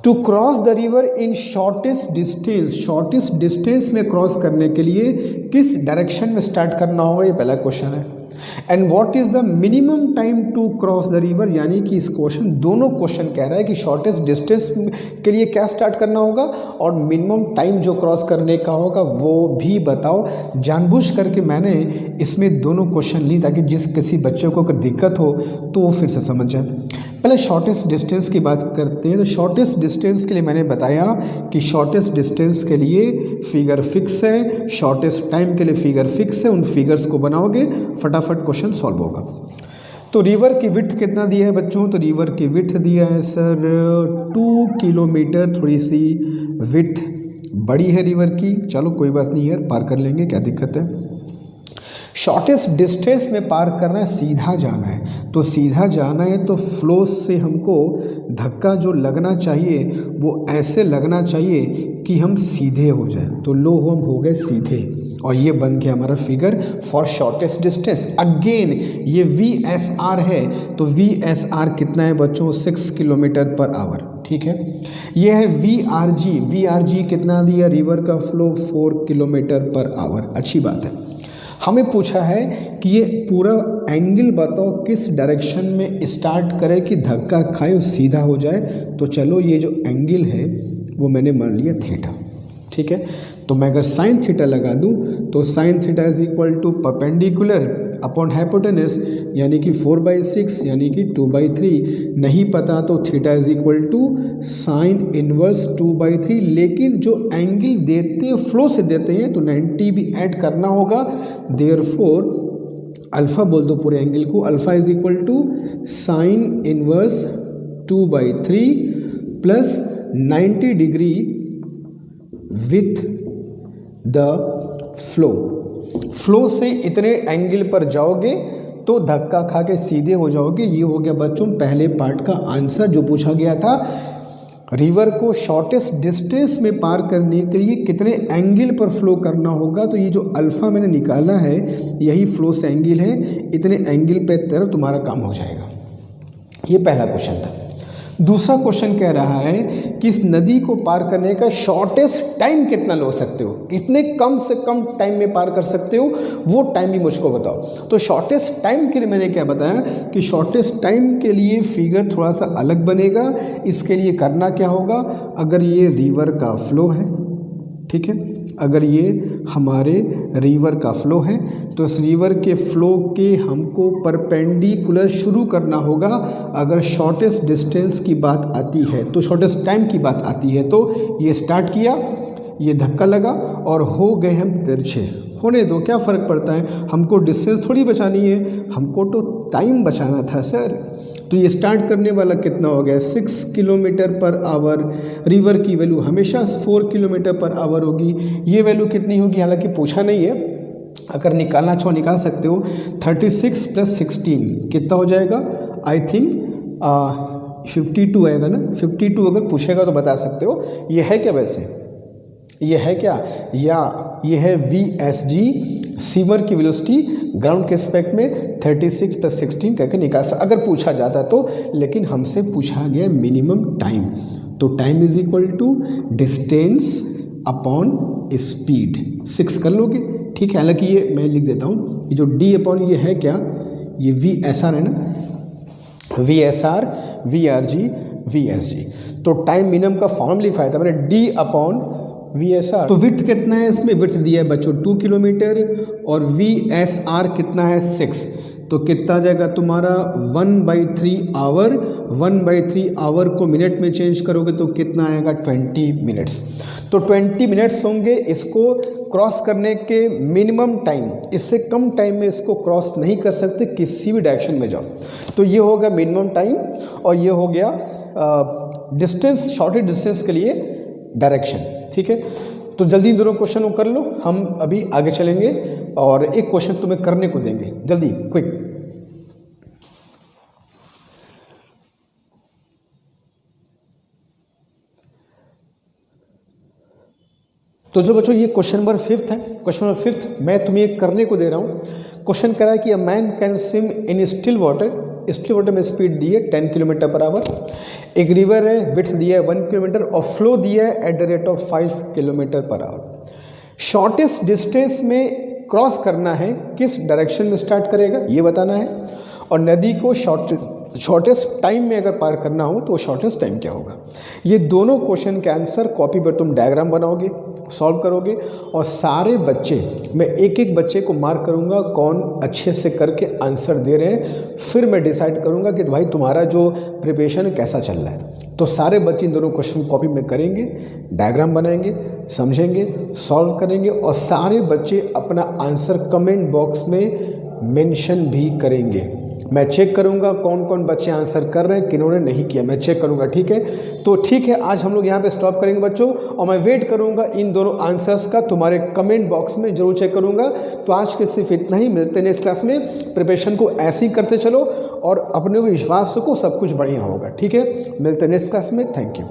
To cross the river in shortest distance में क्रॉस करने के लिए किस डायरेक्शन में स्टार्ट करना होगा, ये पहला क्वेश्चन है। And what is the minimum time to cross the river, यानी कि इस क्वेश्चन दोनों क्वेश्चन कह रहा है कि शॉर्टेस्ट डिस्टेंस के लिए क्या स्टार्ट करना होगा और मिनिमम टाइम जो क्रॉस करने का होगा वो भी बताओ। जानबूझ करके मैंने इसमें दोनों क्वेश्चन ली ताकि जिस किसी बच्चे को अगर दिक्कत हो तो वो फिर से समझ जाए। पहले शॉर्टेस्ट डिस्टेंस की बात करते हैं। तो शॉर्टेस्ट डिस्टेंस के लिए मैंने बताया कि शॉर्टेस्ट डिस्टेंस के लिए फिगर फिक्स है, शॉर्टेस्ट टाइम के लिए फिगर फिक्स है। उन फिगर्स को बनाओगे फटाफट क्वेश्चन सॉल्व होगा। तो रिवर की विड्थ कितना दिया है बच्चों, तो रिवर की विड्थ दिया है सर 2 किलोमीटर। थोड़ी सी विड्थ बड़ी है रिवर की, चलो कोई बात नहीं है, पार कर लेंगे, क्या दिक्कत है। शॉर्टेस्ट डिस्टेंस में पार करना है, सीधा जाना है। तो सीधा जाना है तो फ्लो से हमको धक्का जो लगना चाहिए वो ऐसे लगना चाहिए कि हम सीधे हो जाएं। तो लो हम हो गए सीधे और ये बन गया हमारा figure for shortest distance. Again ये VSR है, तो VSR कितना है बच्चों 6 किलोमीटर पर आवर। ठीक है, ये है VRG कितना दिया, रिवर का फ्लो 4 किलोमीटर पर आवर। अच्छी बात है। हमें पूछा है कि ये पूरा एंगल बताओ किस डायरेक्शन में स्टार्ट करे कि धक्का खाए और सीधा हो जाए। तो चलो ये जो एंगल है वो मैंने मान लिया थीटा। ठीक है, तो मैं अगर साइन थीटा लगा दूं तो sine theta is equal to perpendicular upon hypotenuse यानी कि 4/6 यानी कि 2/3। नहीं पता तो theta is equal to sine inverse 2/3। लेकिन जो एंगल देते हैं फ्लो से देते हैं तो 90 भी ऐड करना होगा। देयरफॉर अल्फ़ा बोल दो पूरे एंगल को, alpha is equal to sine inverse 2/3 plus 90 degree with the flow से इतने एंगल पर जाओगे तो धक्का खा के सीधे हो जाओगे। ये हो गया बच्चों पहले पार्ट का आंसर जो पूछा गया था। रिवर को शॉर्टेस्ट डिस्टेंस में पार करने के लिए कितने एंगल पर फ्लो करना होगा, तो ये जो अल्फ़ा मैंने निकाला है यही फ्लो से एंगल है। इतने एंगल पे तरफ तुम्हारा काम हो जाएगा। ये पहला क्वेश्चन था। दूसरा क्वेश्चन कह रहा है कि इस नदी को पार करने का शॉर्टेस्ट टाइम कितना लो सकते हो, कितने कम से कम टाइम में पार कर सकते हो, वो टाइम भी मुझको बताओ। तो शॉर्टेस्ट टाइम के लिए मैंने क्या बताया कि शॉर्टेस्ट टाइम के लिए फिगर थोड़ा सा अलग बनेगा। इसके लिए करना क्या होगा, अगर ये रिवर का फ्लो है, ठीक है, अगर ये हमारे रिवर का फ्लो है तो इस रिवर के फ्लो के हमको परपेंडिकुलर शुरू करना होगा। अगर शॉर्टेस्ट डिस्टेंस की बात आती है तो शॉर्टेस्ट टाइम की बात आती है तो ये स्टार्ट किया, ये धक्का लगा और हो गए हम तिरछे। होने दो, क्या फ़र्क पड़ता है, हमको डिस्टेंस थोड़ी बचानी है, हमको तो टाइम बचाना था सर। तो ये स्टार्ट करने वाला कितना हो गया 6 किलोमीटर पर आवर। रिवर की वैल्यू हमेशा 4 किलोमीटर पर आवर होगी। ये वैल्यू कितनी होगी हालांकि पूछा नहीं है, अगर निकालना चाहो निकाल सकते हो। 36 + 16 कितना हो जाएगा, आई थिंक 52 आएगा ना। 52 अगर पूछेगा तो बता सकते हो। ये है क्या वैसे, ये है क्या, या ये है VSG c1 की वेलोसिटी ग्राउंड के रिस्पेक्ट में 36 + 16 करके निकाल सकते अगर पूछा जाता तो, लेकिन हमसे पूछा गया मिनिमम टाइम, तो time is equal to distance upon speed 6 कर लोगे, ठीक है। हालांकि ये मैं लिख देता हूँ, ये जो d अपॉन ये है क्या, ये VSR है ना, VSR VRG VSG, तो टाइम मिनिमम का फॉर्म लिखा था मैंने d अपॉन VSR। तो विड्थ कितना है इसमें, विड्थ दिया है बच्चों 2 किलोमीटर और VSR कितना है 6, तो कितना आ जाएगा तुम्हारा 1/3 आवर, 1/3 आवर को मिनट में चेंज करोगे तो कितना आएगा 20 मिनट्स। तो 20 मिनट्स होंगे इसको क्रॉस करने के मिनिमम टाइम, इससे कम टाइम में इसको क्रॉस नहीं कर सकते किसी भी डायरेक्शन में जाओ। तो ये हो गया मिनिमम टाइम और ये हो गया डिस्टेंस, शॉर्टेज डिस्टेंस के लिए डायरेक्शन, ठीक है। तो जल्दी दोनों क्वेश्चन को कर लो, हम अभी आगे चलेंगे और एक क्वेश्चन तुम्हें करने को देंगे, जल्दी क्विक। तो जो बच्चों ये क्वेश्चन नंबर 5 है, क्वेश्चन नंबर 5 मैं तुम्हें करने को दे रहा हूँ। क्वेश्चन करा है कि a man can swim in still water, still water में स्पीड दी है 10 किलोमीटर पर आवर, एक रिवर है विड्थ दिया है 1 किलोमीटर और फ्लो दिया है at the rate of 5 kilometre per our. Shortest distance में क्रॉस करना है, किस डायरेक्शन में स्टार्ट करेगा ये बताना है, और नदी को शॉर्टेस्ट टाइम में अगर पार करना हो तो शॉर्टेस्ट टाइम क्या होगा। ये दोनों क्वेश्चन के आंसर कॉपी पर तुम डायग्राम बनाओगे, सॉल्व करोगे और सारे बच्चे, मैं एक एक बच्चे को मार्क करूंगा कौन अच्छे से करके आंसर दे रहे हैं, फिर मैं डिसाइड करूंगा कि भाई तुम्हारा जो प्रिपरेशन कैसा चल रहा है। तो सारे बच्चे इन दोनों क्वेश्चन कॉपी में करेंगे, डायग्राम बनाएंगे, समझेंगे, सॉल्व करेंगे और सारे बच्चे अपना आंसर कमेंट बॉक्स में मेंशन भी करेंगे। मैं चेक करूंगा कौन कौन बच्चे आंसर कर रहे हैं, किन्होंने नहीं किया, मैं चेक करूंगा, ठीक है। तो ठीक है, आज हम लोग यहाँ पे स्टॉप करेंगे बच्चों और मैं वेट करूंगा इन दोनों आंसर्स का, तुम्हारे कमेंट बॉक्स में जरूर चेक करूंगा। तो आज के सिर्फ इतना ही, मिलते हैं नेक्स्ट क्लास में। प्रिपरेशन को ऐसे ही करते चलो और अपने विश्वास को सब कुछ बढ़िया होगा, ठीक है। मिलते हैं नेक्स्ट क्लास में, थैंक यू।